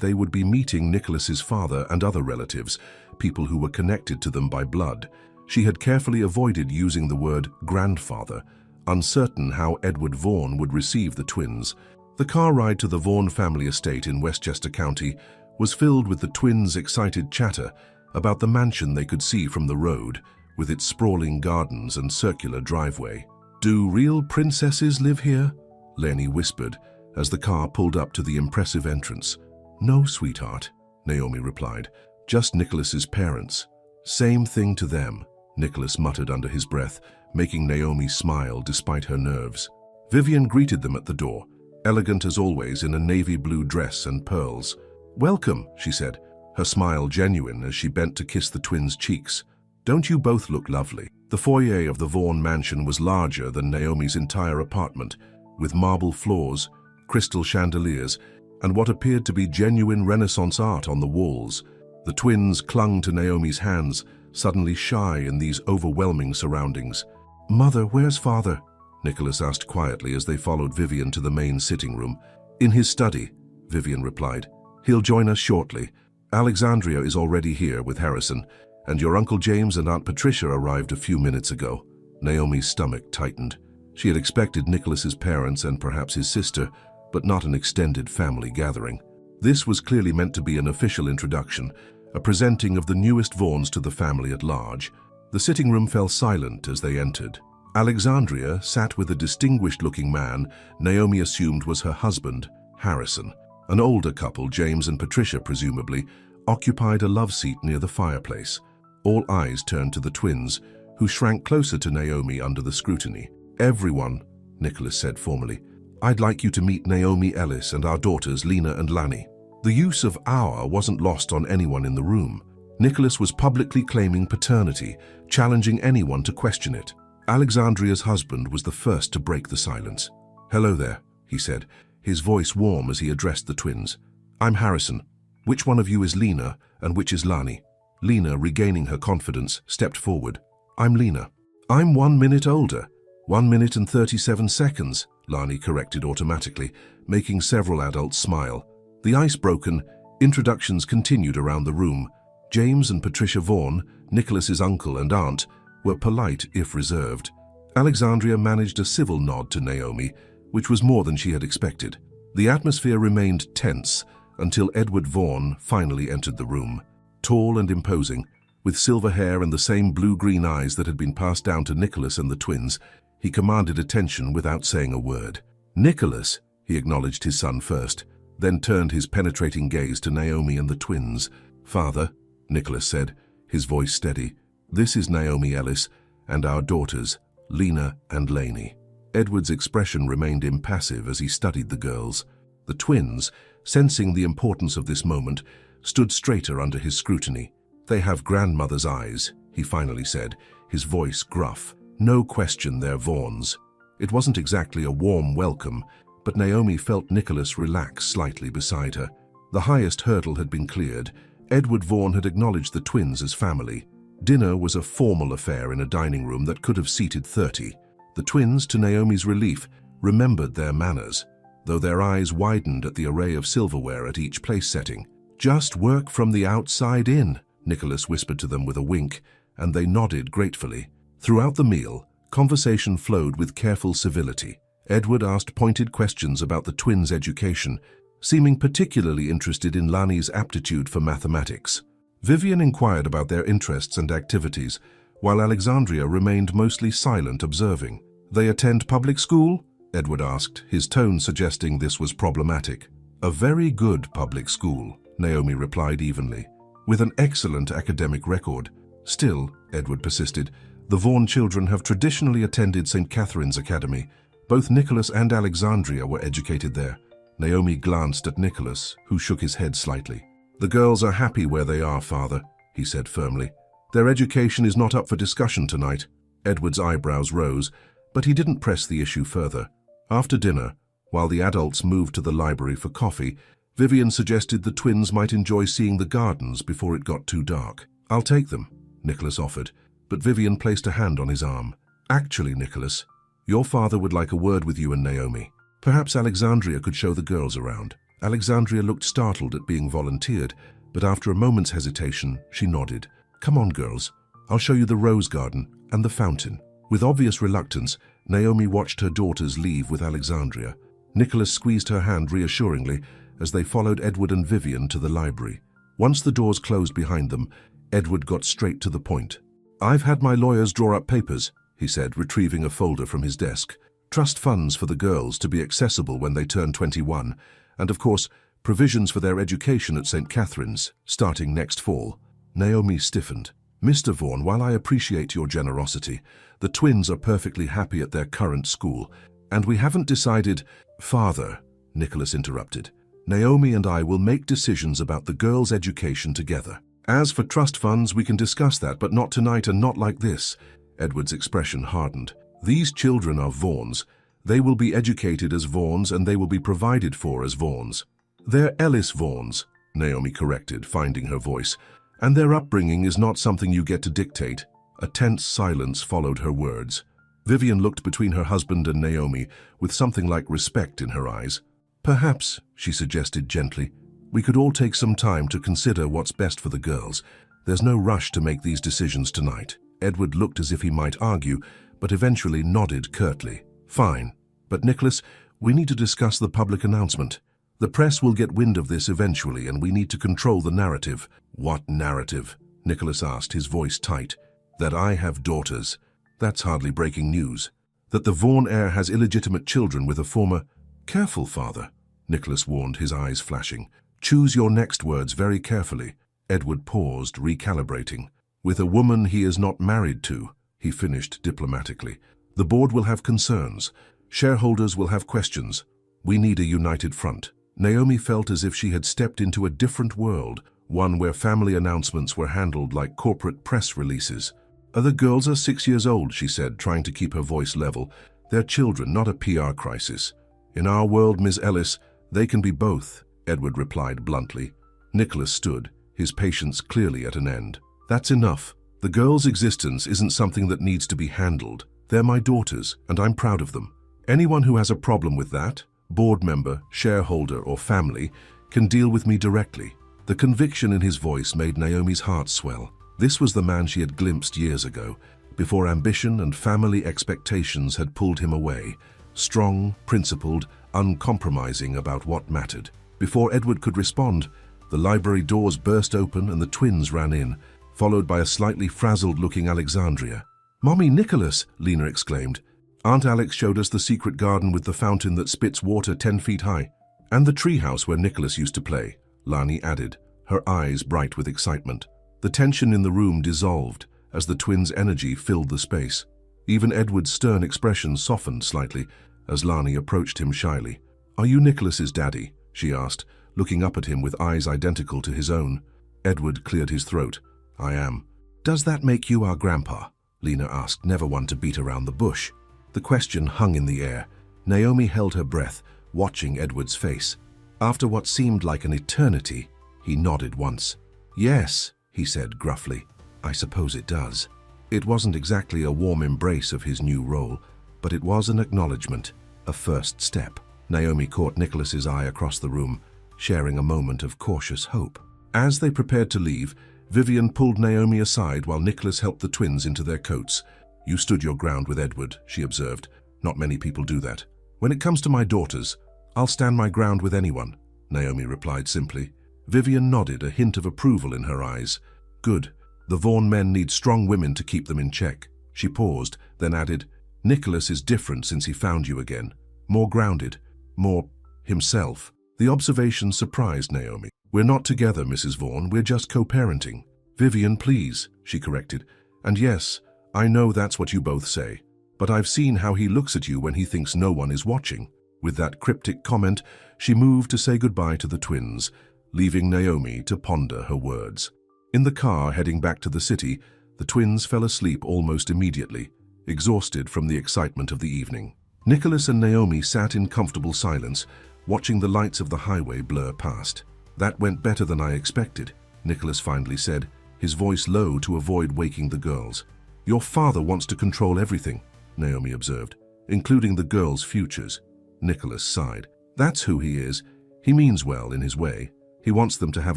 they would be meeting Nicholas's father and other relatives, people who were connected to them by blood. She had carefully avoided using the word grandfather, uncertain how Edward Vaughn would receive the twins. The car ride to the Vaughn family estate in Westchester County was filled with the twins' excited chatter about the mansion they could see from the road, with its sprawling gardens and circular driveway. Do real princesses live here? Leni whispered as the car pulled up to the impressive entrance. No, sweetheart, Naomi replied. Just Nicholas's parents. Same thing to them, Nicholas muttered under his breath, making Naomi smile despite her nerves. Vivian greeted them at the door, elegant as always in a navy blue dress and pearls. Welcome, she said, her smile genuine as she bent to kiss the twins' cheeks. Don't you both look lovely? The foyer of the Vaughn mansion was larger than Naomi's entire apartment, with marble floors, crystal chandeliers, and what appeared to be genuine Renaissance art on the walls. The twins clung to Naomi's hands, suddenly shy in these overwhelming surroundings. "Mother, where's father?" Nicholas asked quietly as they followed Vivian to the main sitting room. "In his study," Vivian replied. "He'll join us shortly. Alexandria is already here with Harrison, and your Uncle James and Aunt Patricia arrived a few minutes ago." Naomi's stomach tightened. She had expected Nicholas's parents and perhaps his sister, but not an extended family gathering. This was clearly meant to be an official introduction, a presenting of the newest Vaughns to the family at large. The sitting room fell silent as they entered. Alexandria sat with a distinguished-looking man Naomi assumed was her husband, Harrison. An older couple, James and Patricia presumably, occupied a love seat near the fireplace. All eyes turned to the twins, who shrank closer to Naomi under the scrutiny. "Everyone," Nicholas said formally, "I'd like you to meet Naomi Ellis and our daughters Lena and Lani." The use of "our" wasn't lost on anyone in the room. Nicholas was publicly claiming paternity, challenging anyone to question it. Alexandria's husband was the first to break the silence. "Hello there," he said, his voice warm as he addressed the twins. "I'm Harrison. Which one of you is Lena and which is Lani?" Lena, regaining her confidence, stepped forward. "I'm Lena." "I'm 1 minute older. 1 minute and 37 seconds, Lani corrected automatically, making several adults smile. The ice broken, introductions continued around the room. James and Patricia Vaughn, Nicholas's uncle and aunt, were polite if reserved. Alexandria managed a civil nod to Naomi, which was more than she had expected. The atmosphere remained tense until Edward Vaughn finally entered the room. Tall and imposing, with silver hair and the same blue-green eyes that had been passed down to Nicholas and the twins, he commanded attention without saying a word. "Nicholas," he acknowledged his son first, then turned his penetrating gaze to Naomi and the twins. "Father," Nicholas said, his voice steady, "this is Naomi Ellis and our daughters, Lena and Lani." Edward's expression remained impassive as he studied the girls. The twins, sensing the importance of this moment, stood straighter under his scrutiny. "They have grandmother's eyes," he finally said, his voice gruff. "No question they're Vaughns." It wasn't exactly a warm welcome, but Naomi felt Nicholas relax slightly beside her. The highest hurdle had been cleared. Edward Vaughn had acknowledged the twins as family. Dinner was a formal affair in a dining room that could have seated 30. The twins, to Naomi's relief, remembered their manners, though their eyes widened at the array of silverware at each place setting. "Just work from the outside in," Nicholas whispered to them with a wink, and they nodded gratefully. Throughout the meal, conversation flowed with careful civility. Edward asked pointed questions about the twins' education, seeming particularly interested in Lani's aptitude for mathematics. Vivian inquired about their interests and activities, while Alexandria remained mostly silent, observing. "They attend public school?" Edward asked, his tone suggesting this was problematic. "A very good public school," Naomi replied evenly, "with an excellent academic record. Still," Edward persisted, "the Vaughn children have traditionally attended St. Catherine's Academy. Both Nicholas and Alexandria were educated there." Naomi glanced at Nicholas, who shook his head slightly. "The girls are happy where they are, father," he said firmly. "Their education is not up for discussion tonight." Edward's eyebrows rose, but he didn't press the issue further. After dinner, while the adults moved to the library for coffee, Vivian suggested the twins might enjoy seeing the gardens before it got too dark. "I'll take them," Nicholas offered, but Vivian placed a hand on his arm. "Actually, Nicholas, your father would like a word with you and Naomi. Perhaps Alexandria could show the girls around." Alexandria looked startled at being volunteered, but after a moment's hesitation, she nodded. "Come on, girls. I'll show you the rose garden and the fountain." With obvious reluctance, Naomi watched her daughters leave with Alexandria. Nicholas squeezed her hand reassuringly as they followed Edward and Vivian to the library. Once the doors closed behind them, Edward got straight to the point. "I've had my lawyers draw up papers," he said, retrieving a folder from his desk. "Trust funds for the girls to be accessible when they turn 21, and of course, provisions for their education at St. Catherine's, starting next fall." Naomi stiffened. "Mr. Vaughn, while I appreciate your generosity, the twins are perfectly happy at their current school, and we haven't decided—" "Father," Nicholas interrupted, "Naomi and I will make decisions about the girls' education together. As for trust funds, we can discuss that, but not tonight and not like this." Edward's expression hardened. "These children are Vaughns. They will be educated as Vaughns and they will be provided for as Vaughns." "They're Ellis Vaughns," Naomi corrected, finding her voice. And their upbringing is not something you get to dictate. A tense silence followed her words. Vivian looked between her husband and Naomi with something like respect in her eyes. Perhaps, she suggested gently, we could all take some time to consider what's best for the girls. There's no rush to make these decisions tonight. Edward looked as if he might argue, but eventually nodded curtly. Fine. But Nicholas, we need to discuss the public announcement. The press will get wind of this eventually, and we need to control the narrative. What narrative? Nicholas asked, his voice tight. That I have daughters. That's hardly breaking news. That the Vaughan heir has illegitimate children with a former... Careful, father, Nicholas warned, his eyes flashing. Choose your next words very carefully. Edward paused, recalibrating. With a woman he is not married to, he finished diplomatically. The board will have concerns. Shareholders will have questions. We need a united front. Naomi felt as if she had stepped into a different world, one where family announcements were handled like corporate press releases. The girls are 6 years old, she said, trying to keep her voice level. They're children, not a PR crisis. In our world, Ms. Ellis, they can be both, Edward replied bluntly. Nicholas stood, his patience clearly at an end. That's enough. The girls' existence isn't something that needs to be handled. They're my daughters, and I'm proud of them. Anyone who has a problem with that, board member, shareholder, or family, can deal with me directly. The conviction in his voice made Naomi's heart swell. This was the man she had glimpsed years ago, before ambition and family expectations had pulled him away. Strong, principled, uncompromising about what mattered. Before Edward could respond, the library doors burst open and the twins ran in, followed by a slightly frazzled-looking Alexandria. "Mommy, Nicholas!" Lena exclaimed. Aunt Alex showed us the secret garden with the fountain that spits water 10 feet high. "And the treehouse where Nicholas used to play," Lani added, her eyes bright with excitement. The tension in the room dissolved as the twins' energy filled the space. Even Edward's stern expression softened slightly as Lani approached him shyly. "Are you Nicholas's daddy?" she asked, looking up at him with eyes identical to his own. Edward cleared his throat. "I am." "Does that make you our grandpa?" Lena asked, never one to beat around the bush. The question hung in the air. Naomi held her breath, watching Edward's face. After what seemed like an eternity, he nodded once. "Yes," he said gruffly. "I suppose it does." It wasn't exactly a warm embrace of his new role, but it was an acknowledgement, a first step. Naomi caught Nicholas's eye across the room, sharing a moment of cautious hope. As they prepared to leave, Vivian pulled Naomi aside while Nicholas helped the twins into their coats. "You stood your ground with Edward," she observed. "Not many people do that. When it comes to my daughters, I'll stand my ground with anyone," Naomi replied simply. Vivian nodded, a hint of approval in her eyes. "Good. The Vaughan men need strong women to keep them in check." She paused, then added, "Nicholas is different since he found you again. More grounded, more himself." The observation surprised Naomi. "We're not together, Mrs. Vaughan, we're just co-parenting." "Vivian, please," she corrected. "And yes, I know that's what you both say, but I've seen how he looks at you when he thinks no one is watching." With that cryptic comment, she moved to say goodbye to the twins, leaving Naomi to ponder her words. In the car heading back to the city, the twins fell asleep almost immediately, exhausted from the excitement of the evening. Nicholas and Naomi sat in comfortable silence, watching the lights of the highway blur past. "That went better than I expected," Nicholas finally said, his voice low to avoid waking the girls. "Your father wants to control everything," Naomi observed, "including the girls' futures." Nicholas sighed. "That's who he is. He means well in his way. He wants them to have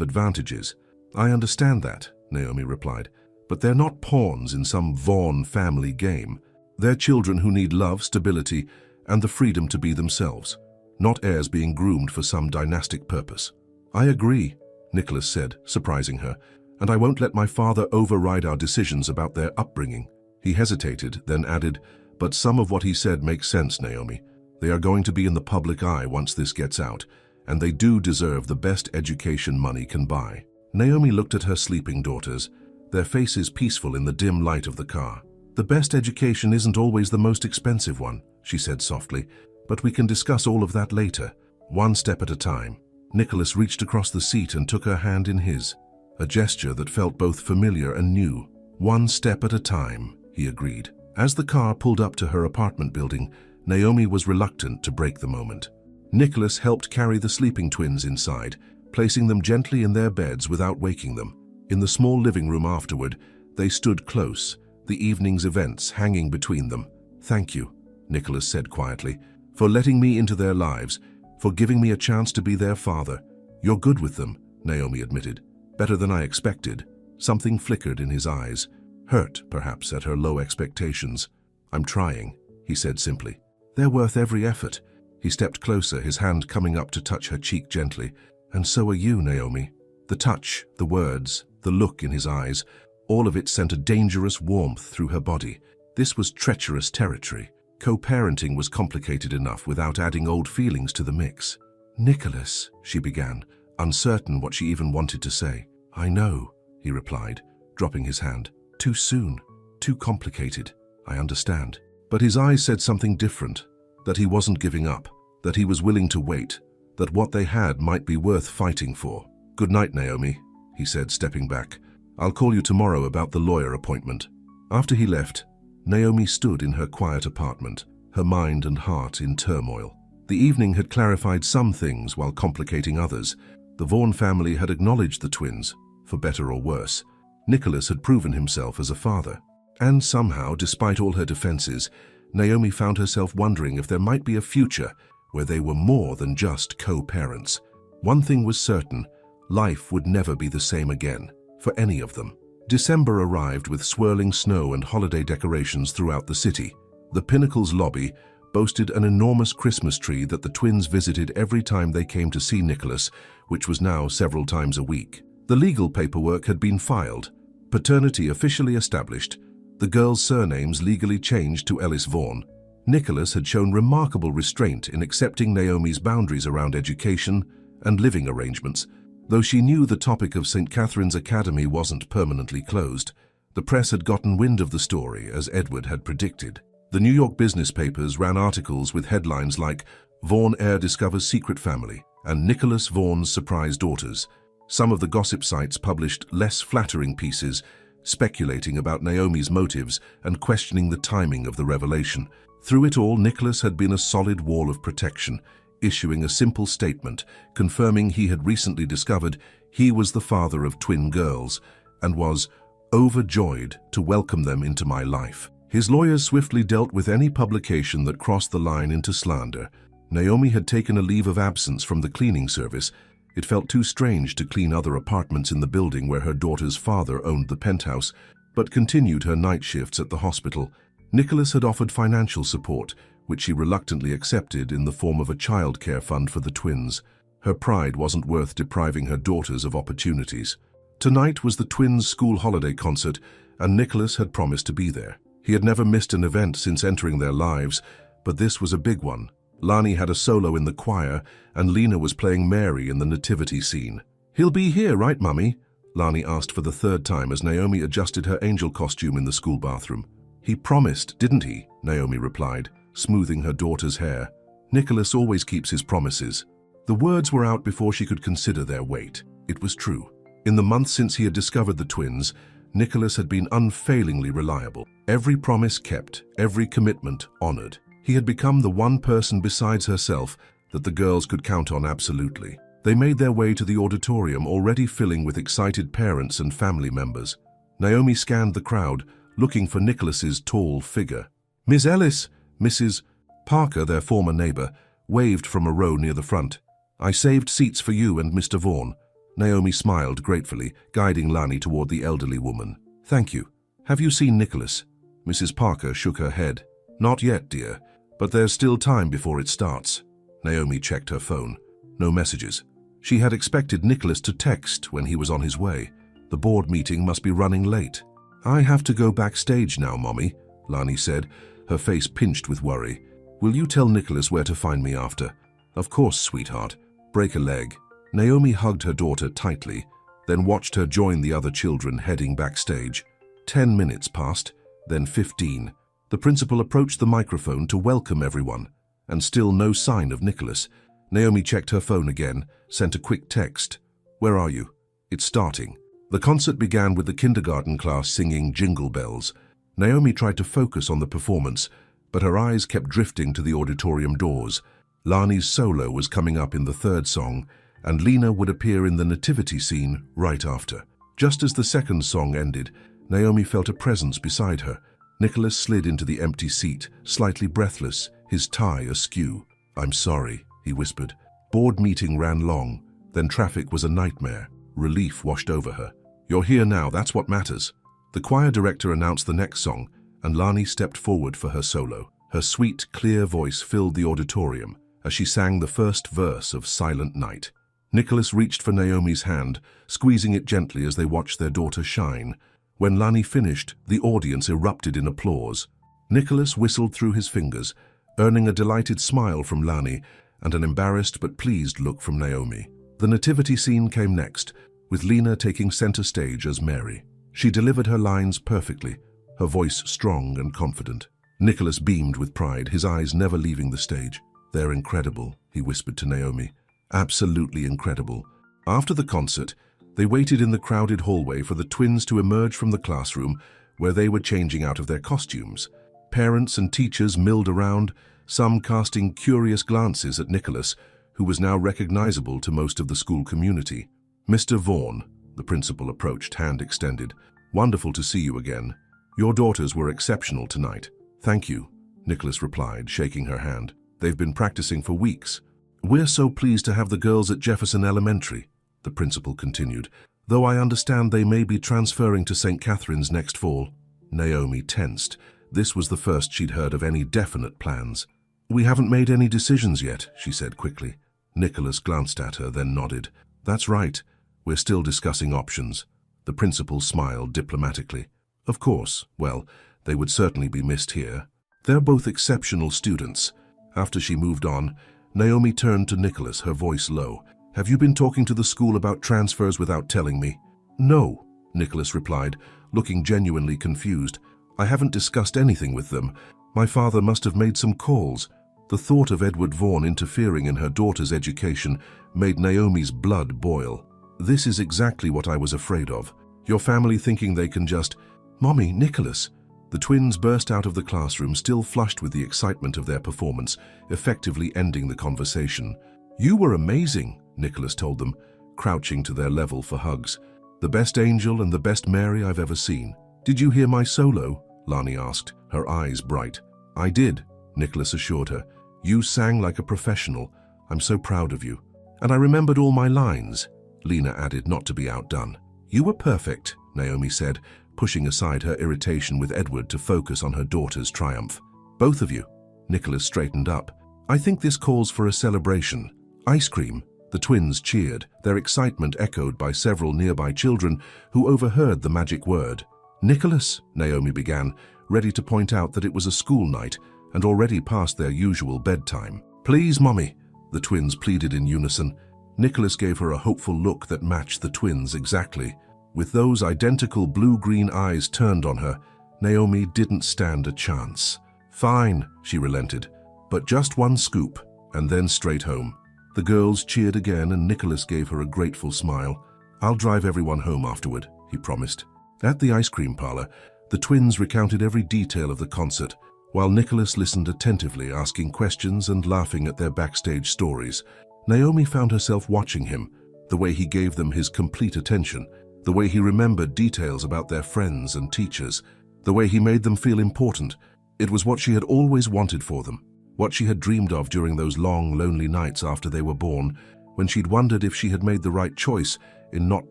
advantages." "I understand that," Naomi replied, "but they're not pawns in some Vaughan family game. They're children who need love, stability, and the freedom to be themselves, not heirs being groomed for some dynastic purpose." "I agree," Nicholas said, surprising her, "and I won't let my father override our decisions about their upbringing." He hesitated, then added, "But some of what he said makes sense, Naomi. They are going to be in the public eye once this gets out, and they do deserve the best education money can buy." Naomi looked at her sleeping daughters, their faces peaceful in the dim light of the car. "The best education isn't always the most expensive one," she said softly, "but we can discuss all of that later, one step at a time." Nicholas reached across the seat and took her hand in his, a gesture that felt both familiar and new. "One step at a time," he agreed. As the car pulled up to her apartment building, Naomi was reluctant to break the moment. Nicholas helped carry the sleeping twins inside, placing them gently in their beds without waking them. In the small living room afterward, they stood close, the evening's events hanging between them. "Thank you," Nicholas said quietly, "for letting me into their lives, for giving me a chance to be their father." "You're good with them," Naomi admitted. "Better than I expected." Something flickered in his eyes, hurt perhaps at her low expectations. "I'm trying," he said simply. "They're worth every effort." He stepped closer, his hand coming up to touch her cheek gently. "And so are you, Naomi." The touch, the words, the look in his eyes, all of it sent a dangerous warmth through her body. This was treacherous territory. Co-parenting was complicated enough without adding old feelings to the mix. "Nicholas," she began, uncertain what she even wanted to say. "I know," he replied, dropping his hand. "Too soon, too complicated. I understand." But his eyes said something different, that he wasn't giving up, that he was willing to wait, that what they had might be worth fighting for. "Good night, Naomi," he said, stepping back. "I'll call you tomorrow about the lawyer appointment." After he left, Naomi stood in her quiet apartment, her mind and heart in turmoil. The evening had clarified some things while complicating others. The Vaughan family had acknowledged the twins, for better or worse. Nicholas had proven himself as a father. And somehow, despite all her defenses, Naomi found herself wondering if there might be a future where they were more than just co-parents. One thing was certain, life would never be the same again, for any of them. December arrived with swirling snow and holiday decorations throughout the city. The Pinnacle's lobby boasted an enormous Christmas tree that the twins visited every time they came to see Nicholas, which was now several times a week. The legal paperwork had been filed, paternity officially established, the girls' surnames legally changed to Ellis Vaughan. Nicholas had shown remarkable restraint in accepting Naomi's boundaries around education and living arrangements. Though she knew the topic of St. Catherine's Academy wasn't permanently closed, the press had gotten wind of the story, as Edward had predicted. The New York business papers ran articles with headlines like "Vaughan heir discovers secret family" and "Nicholas Vaughan's surprise daughters." Some of the gossip sites published less flattering pieces, speculating about Naomi's motives and questioning the timing of the revelation. Through it all, Nicholas had been a solid wall of protection, issuing a simple statement confirming he had recently discovered he was the father of twin girls and was overjoyed to welcome them into my life. His lawyers swiftly dealt with any publication that crossed the line into slander. Naomi had taken a leave of absence from the cleaning service. It felt too strange to clean other apartments in the building where her daughter's father owned the penthouse, but continued her night shifts at the hospital. Nicholas had offered financial support, which she reluctantly accepted in the form of a childcare fund for the twins. Her pride wasn't worth depriving her daughters of opportunities. Tonight was the twins' school holiday concert, and Nicholas had promised to be there. He had never missed an event since entering their lives, but this was a big one. Lani had a solo in the choir, and Lena was playing Mary in the nativity scene. "He'll be here, right, Mummy?" Lani asked for the third time as Naomi adjusted her angel costume in the school bathroom. "He promised, didn't he?" Naomi replied, smoothing her daughter's hair. "Nicholas always keeps his promises." The words were out before she could consider their weight. It was true. In the months since he had discovered the twins, Nicholas had been unfailingly reliable. Every promise kept, every commitment honored. He had become the one person besides herself that the girls could count on absolutely. They made their way to the auditorium, already filling with excited parents and family members. Naomi scanned the crowd, looking for Nicholas's tall figure. "Miss Ellis!" Mrs. Parker, their former neighbor, waved from a row near the front. "I saved seats for you and Mr. Vaughan." Naomi smiled gratefully, guiding Lani toward the elderly woman. "Thank you. Have you seen Nicholas?" Mrs. Parker shook her head. "Not yet, dear, but there's still time before it starts." Naomi checked her phone. No messages. She had expected Nicholas to text when he was on his way. The board meeting must be running late. "I have to go backstage now, Mommy," Lani said, her face pinched with worry. "Will you tell Nicholas where to find me after?" "Of course, sweetheart. Break a leg." Naomi hugged her daughter tightly, then watched her join the other children heading backstage. 10 minutes passed, then 15. The principal approached the microphone to welcome everyone, and still no sign of Nicholas. Naomi checked her phone again, sent a quick text. "Where are you? It's starting." The concert began with the kindergarten class singing Jingle Bells. Naomi tried to focus on the performance, but her eyes kept drifting to the auditorium doors. Lani's solo was coming up in the third song, and Lena would appear in the nativity scene right after. Just as the second song ended, Naomi felt a presence beside her. Nicholas slid into the empty seat, slightly breathless, his tie askew. "I'm sorry," he whispered. Board meeting ran long, then traffic was a nightmare. Relief washed over her. "You're here now, that's what matters." The choir director announced the next song, and Lani stepped forward for her solo. Her sweet, clear voice filled the auditorium as she sang the first verse of Silent Night. Nicholas reached for Naomi's hand, squeezing it gently as they watched their daughter shine. When Lani finished, the audience erupted in applause. Nicholas whistled through his fingers, earning a delighted smile from Lani and an embarrassed but pleased look from Naomi. The nativity scene came next, with Lena taking center stage as Mary. She delivered her lines perfectly, her voice strong and confident. Nicholas beamed with pride, his eyes never leaving the stage. "They're incredible," he whispered to Naomi. "Absolutely incredible." After the concert, they waited in the crowded hallway for the twins to emerge from the classroom where they were changing out of their costumes. Parents and teachers milled around, some casting curious glances at Nicholas, who was now recognizable to most of the school community. "Mr. Vaughan," the principal approached, hand extended. "Wonderful to see you again. Your daughters were exceptional tonight." "Thank you," Nicholas replied, shaking her hand. "They've been practicing for weeks." "We're so pleased to have the girls at Jefferson Elementary," the principal continued, "though I understand they may be transferring to St. Catherine's next fall." Naomi tensed. This was the first she'd heard of any definite plans. "We haven't made any decisions yet," she said quickly. Nicholas glanced at her, then nodded. "That's right. We're still discussing options." The principal smiled diplomatically. "Of course. Well, they would certainly be missed here. They're both exceptional students." After she moved on, Naomi turned to Nicholas, her voice low. "Have you been talking to the school about transfers without telling me?" "No," Nicholas replied, looking genuinely confused. "I haven't discussed anything with them. My father must have made some calls." The thought of Edward Vaughan interfering in her daughter's education made Naomi's blood boil. "This is exactly what I was afraid of. Your family thinking they can just—" "Mommy, Nicholas!" The twins burst out of the classroom, still flushed with the excitement of their performance, effectively ending the conversation. "You were amazing," Nicholas told them, crouching to their level for hugs. "The best angel and the best Mary I've ever seen." "Did you hear my solo?" Lani asked, her eyes bright. "I did," Nicholas assured her. "You sang like a professional. I'm so proud of you." "And I remembered all my lines," Lena added, not to be outdone. "You were perfect," Naomi said, pushing aside her irritation with Edward to focus on her daughter's triumph. "Both of you." Nicholas straightened up. "I think this calls for a celebration. Ice cream." The twins cheered, their excitement echoed by several nearby children who overheard the magic word. "Nicholas," Naomi began, ready to point out that it was a school night and already past their usual bedtime. "Please, Mommy," the twins pleaded in unison. Nicholas gave her a hopeful look that matched the twins exactly. With those identical blue-green eyes turned on her, Naomi didn't stand a chance. "Fine," she relented, "but just one scoop, and then straight home." The girls cheered again and Nicholas gave her a grateful smile. "I'll drive everyone home afterward," he promised. At the ice cream parlor, the twins recounted every detail of the concert, while Nicholas listened attentively, asking questions and laughing at their backstage stories. Naomi found herself watching him, the way he gave them his complete attention, the way he remembered details about their friends and teachers, the way he made them feel important. It was what she had always wanted for them, what she had dreamed of during those long, lonely nights after they were born, when she'd wondered if she had made the right choice in not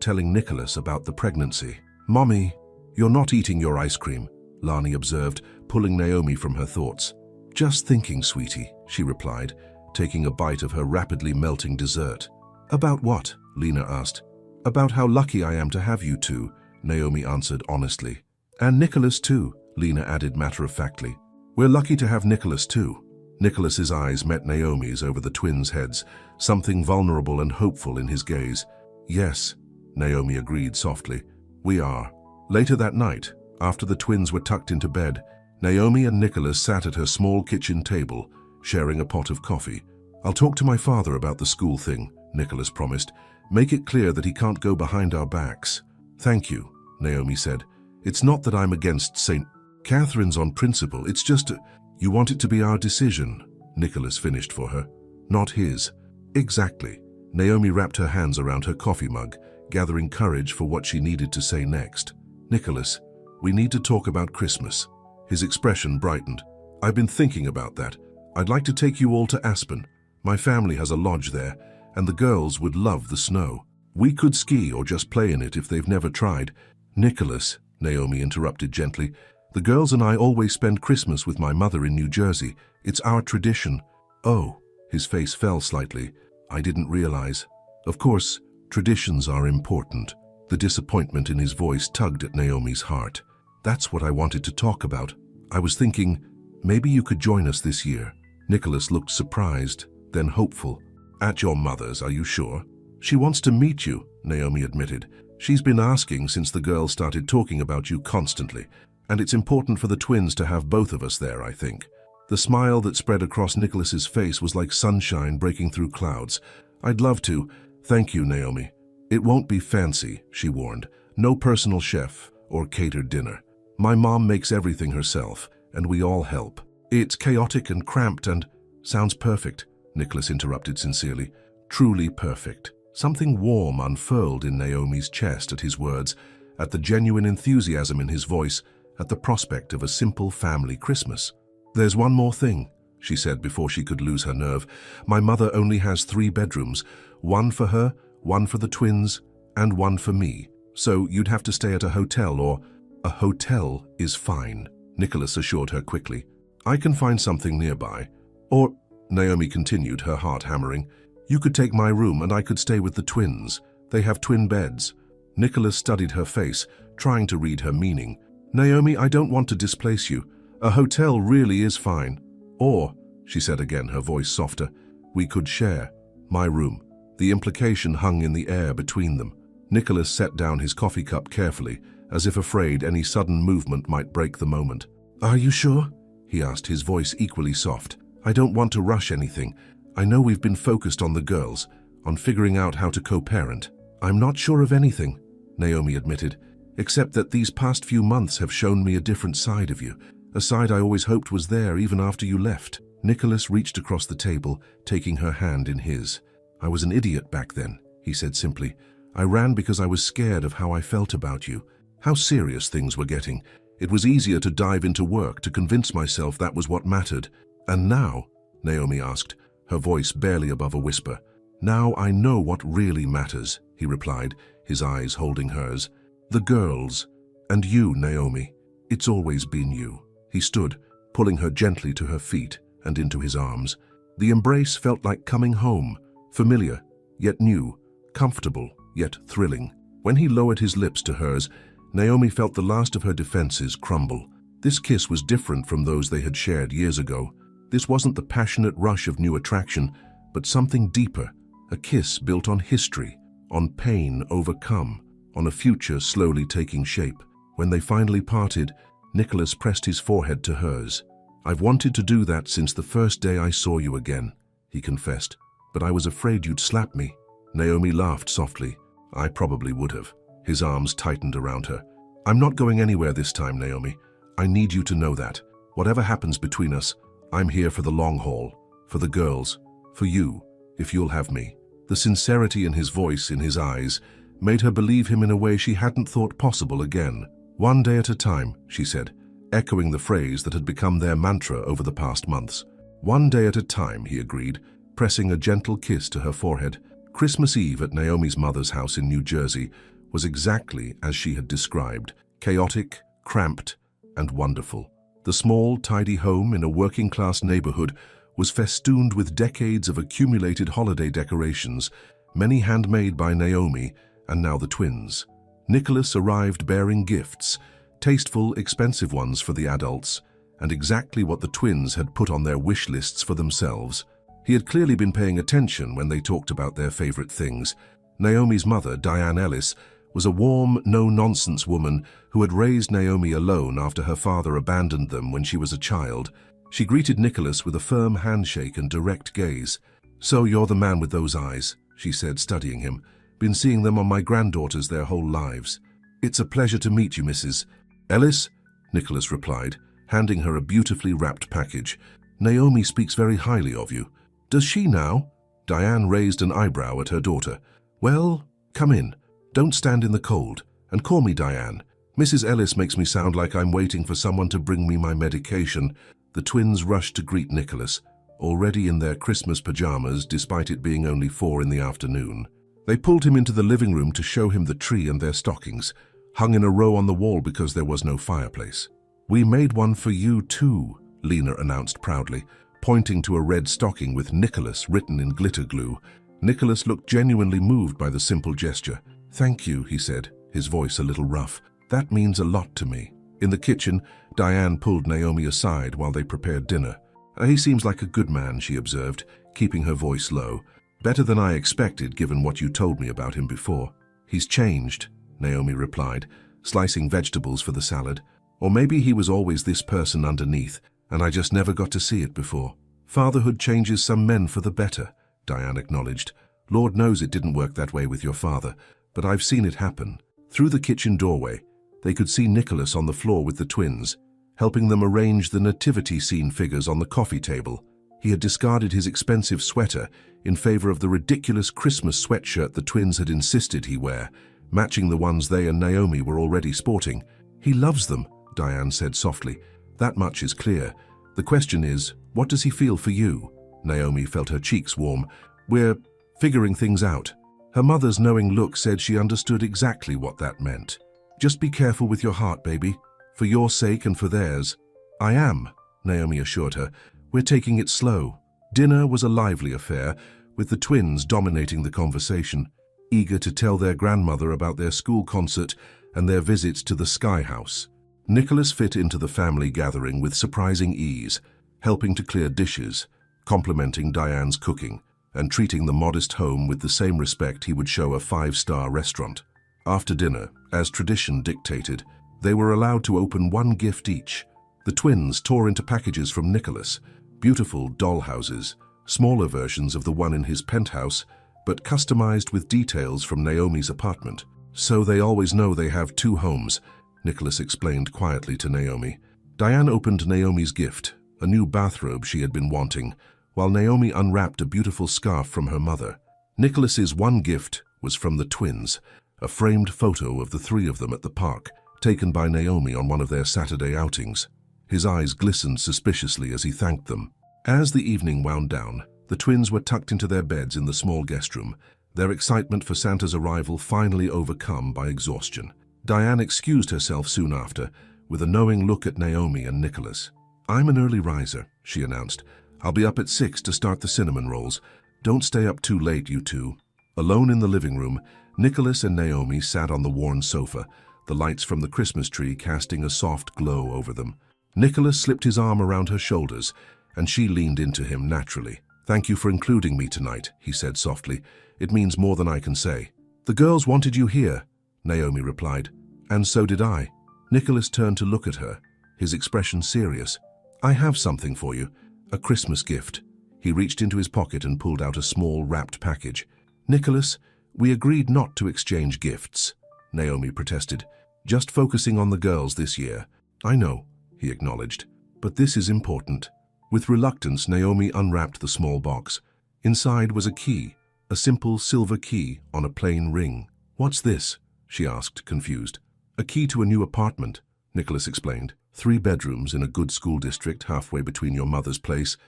telling Nicholas about the pregnancy. "Mommy, you're not eating your ice cream," Lani observed, pulling Naomi from her thoughts. "Just thinking, sweetie," she replied, taking a bite of her rapidly melting dessert. "About what?" Lena asked. "About how lucky I am to have you two," Naomi answered honestly. "And Nicholas too," Lena added matter-of-factly. "We're lucky to have Nicholas too." Nicholas's eyes met Naomi's over the twins' heads, something vulnerable and hopeful in his gaze. "Yes," Naomi agreed softly. "We are." Later that night, after the twins were tucked into bed, Naomi and Nicholas sat at her small kitchen table, sharing a pot of coffee. "I'll talk to my father about the school thing," Nicholas promised. "Make it clear that he can't go behind our backs." "Thank you," Naomi said. "It's not that I'm against St. Catherine's on principle, it's just you want it to be our decision," Nicholas finished for her. "Not his." "Exactly." Naomi wrapped her hands around her coffee mug, gathering courage for what she needed to say next. "Nicholas, we need to talk about Christmas." His expression brightened. "I've been thinking about that. I'd like to take you all to Aspen. My family has a lodge there, and the girls would love the snow. We could ski or just play in it if they've never tried." "Nicholas," Naomi interrupted gently, "the girls and I always spend Christmas with my mother in New Jersey. It's our tradition." "Oh," his face fell slightly. "I didn't realize." "Of course, traditions are important." The disappointment in his voice tugged at Naomi's heart. "That's what I wanted to talk about. I was thinking, maybe you could join us this year." Nicholas looked surprised, then hopeful. "At your mother's, are you sure?" "She wants to meet you," Naomi admitted. "She's been asking since the girls started talking about you constantly, and it's important for the twins to have both of us there, I think." The smile that spread across Nicholas's face was like sunshine breaking through clouds. "I'd love to. Thank you, Naomi." "It won't be fancy," she warned. "No personal chef or catered dinner. My mom makes everything herself, and we all help." "It's chaotic and cramped and—" "Sounds perfect," Nicholas interrupted sincerely. "Truly perfect." Something warm unfurled in Naomi's chest at his words, at the genuine enthusiasm in his voice, at the prospect of a simple family Christmas. "There's one more thing," she said before she could lose her nerve. "My mother only has 3 bedrooms, one for her, one for the twins, and one for me. So you'd have to stay at a hotel or—" "A hotel is fine," Nicholas assured her quickly. "I can find something nearby. Or," Naomi continued, her heart hammering, "you could take my room and I could stay with the twins. They have twin beds." Nicholas studied her face, trying to read her meaning. "Naomi, I don't want to displace you. A hotel really is fine. Or," she said again, her voice softer, "we could share my room." The implication hung in the air between them. Nicholas set down his coffee cup carefully, as if afraid any sudden movement might break the moment. "Are you sure?" he asked, his voice equally soft. "I don't want to rush anything. I know we've been focused on the girls, on figuring out how to co-parent." "I'm not sure of anything," Naomi admitted, "except that these past few months have shown me a different side of you, a side I always hoped was there even after you left." Nicholas reached across the table, taking her hand in his. "I was an idiot back then," he said simply. "I ran because I was scared of how I felt about you, how serious things were getting. It was easier to dive into work, to convince myself that was what mattered." "And now?" Naomi asked, her voice barely above a whisper. "Now I know what really matters," he replied, his eyes holding hers. "The girls. And you, Naomi. It's always been you." He stood, pulling her gently to her feet and into his arms. The embrace felt like coming home, familiar, yet new, comfortable, yet thrilling. When he lowered his lips to hers, Naomi felt the last of her defenses crumble. This kiss was different from those they had shared years ago. This wasn't the passionate rush of new attraction, but something deeper, a kiss built on history, on pain overcome, on a future slowly taking shape. When they finally parted, Nicholas pressed his forehead to hers. "I've wanted to do that since the first day I saw you again," he confessed, "but I was afraid you'd slap me." Naomi laughed softly. "I probably would have." His arms tightened around her. "I'm not going anywhere this time, Naomi. I need you to know that. Whatever happens between us, I'm here for the long haul, for the girls, for you, if you'll have me." The sincerity in his voice, in his eyes, made her believe him in a way she hadn't thought possible again. "One day at a time," she said, echoing the phrase that had become their mantra over the past months. "One day at a time," he agreed, pressing a gentle kiss to her forehead. Christmas Eve at Naomi's mother's house in New Jersey was exactly as she had described, chaotic, cramped, and wonderful. The small, tidy home in a working-class neighborhood was festooned with decades of accumulated holiday decorations, many handmade by Naomi and now the twins. Nicholas arrived bearing gifts, tasteful, expensive ones for the adults, and exactly what the twins had put on their wish lists for themselves. He had clearly been paying attention when they talked about their favorite things. Naomi's mother, Diane Ellis, was a warm, no-nonsense woman who had raised Naomi alone after her father abandoned them when she was a child. She greeted Nicholas with a firm handshake and direct gaze. "So you're the man with those eyes," she said, studying him. "Been seeing them on my granddaughters their whole lives." "It's a pleasure to meet you, Mrs. Ellis," Nicholas replied, handing her a beautifully wrapped package. "Naomi speaks very highly of you." "Does she now?" Diane raised an eyebrow at her daughter. "Well, come in." Don't stand in the cold, and call me Diane. Mrs. Ellis makes me sound like I'm waiting for someone to bring me my medication." The twins rushed to greet Nicholas, already in their Christmas pajamas despite it being only 4 in the afternoon. They pulled him into the living room to show him the tree and their stockings, hung in a row on the wall because there was no fireplace. "We made one for you too," Lena announced proudly, pointing to a red stocking with Nicholas written in glitter glue. Nicholas looked genuinely moved by the simple gesture. "Thank you," he said, his voice a little rough. "That means a lot to me." In the kitchen, Diane pulled Naomi aside while they prepared dinner. "He seems like a good man," she observed, keeping her voice low. "Better than I expected, given what you told me about him before." "He's changed," Naomi replied, slicing vegetables for the salad. "Or maybe he was always this person underneath, and I just never got to see it before." "Fatherhood changes some men for the better," Diane acknowledged. "Lord knows it didn't work that way with your father, but I've seen it happen." Through the kitchen doorway, they could see Nicholas on the floor with the twins, helping them arrange the nativity scene figures on the coffee table. He had discarded his expensive sweater in favor of the ridiculous Christmas sweatshirt the twins had insisted he wear, matching the ones they and Naomi were already sporting. "He loves them," Diane said softly. "That much is clear. The question is, what does he feel for you?" Naomi felt her cheeks warm. "We're figuring things out." Her mother's knowing look said she understood exactly what that meant. "Just be careful with your heart, baby. For your sake and for theirs." "I am," Naomi assured her. "We're taking it slow." Dinner was a lively affair, with the twins dominating the conversation, eager to tell their grandmother about their school concert and their visits to the Sky House. Nicholas fit into the family gathering with surprising ease, helping to clear dishes, complimenting Diane's cooking, and treating the modest home with the same respect he would show a 5-star restaurant. After dinner, as tradition dictated, they were allowed to open one gift each. The twins tore into packages from Nicholas, beautiful dollhouses, smaller versions of the one in his penthouse, but customized with details from Naomi's apartment. "So they always know they have 2 homes," Nicholas explained quietly to Naomi. Diane opened Naomi's gift, a new bathrobe she had been wanting, while Naomi unwrapped a beautiful scarf from her mother. Nicholas's one gift was from the twins, a framed photo of the 3 of them at the park, taken by Naomi on one of their Saturday outings. His eyes glistened suspiciously as he thanked them. As the evening wound down, the twins were tucked into their beds in the small guest room, their excitement for Santa's arrival finally overcome by exhaustion. Diane excused herself soon after, with a knowing look at Naomi and Nicholas. "I'm an early riser," she announced. "I'll be up at 6 to start the cinnamon rolls. Don't stay up too late, you two." Alone in the living room, Nicholas and Naomi sat on the worn sofa, the lights from the Christmas tree casting a soft glow over them. Nicholas slipped his arm around her shoulders, and she leaned into him naturally. "Thank you for including me tonight," he said softly. "It means more than I can say." "The girls wanted you here," Naomi replied. "And so did I." Nicholas turned to look at her, his expression serious. "I have something for you, a Christmas gift." He reached into his pocket and pulled out a small wrapped package. "Nicholas, we agreed not to exchange gifts," Naomi protested. "Just focusing on the girls this year." "I know," he acknowledged, "but this is important." With reluctance, Naomi unwrapped the small box. Inside was a key, a simple silver key on a plain ring. "What's this?" she asked, confused. "A key to a new apartment," Nicholas explained. 3 bedrooms in a good school district halfway between your mother's place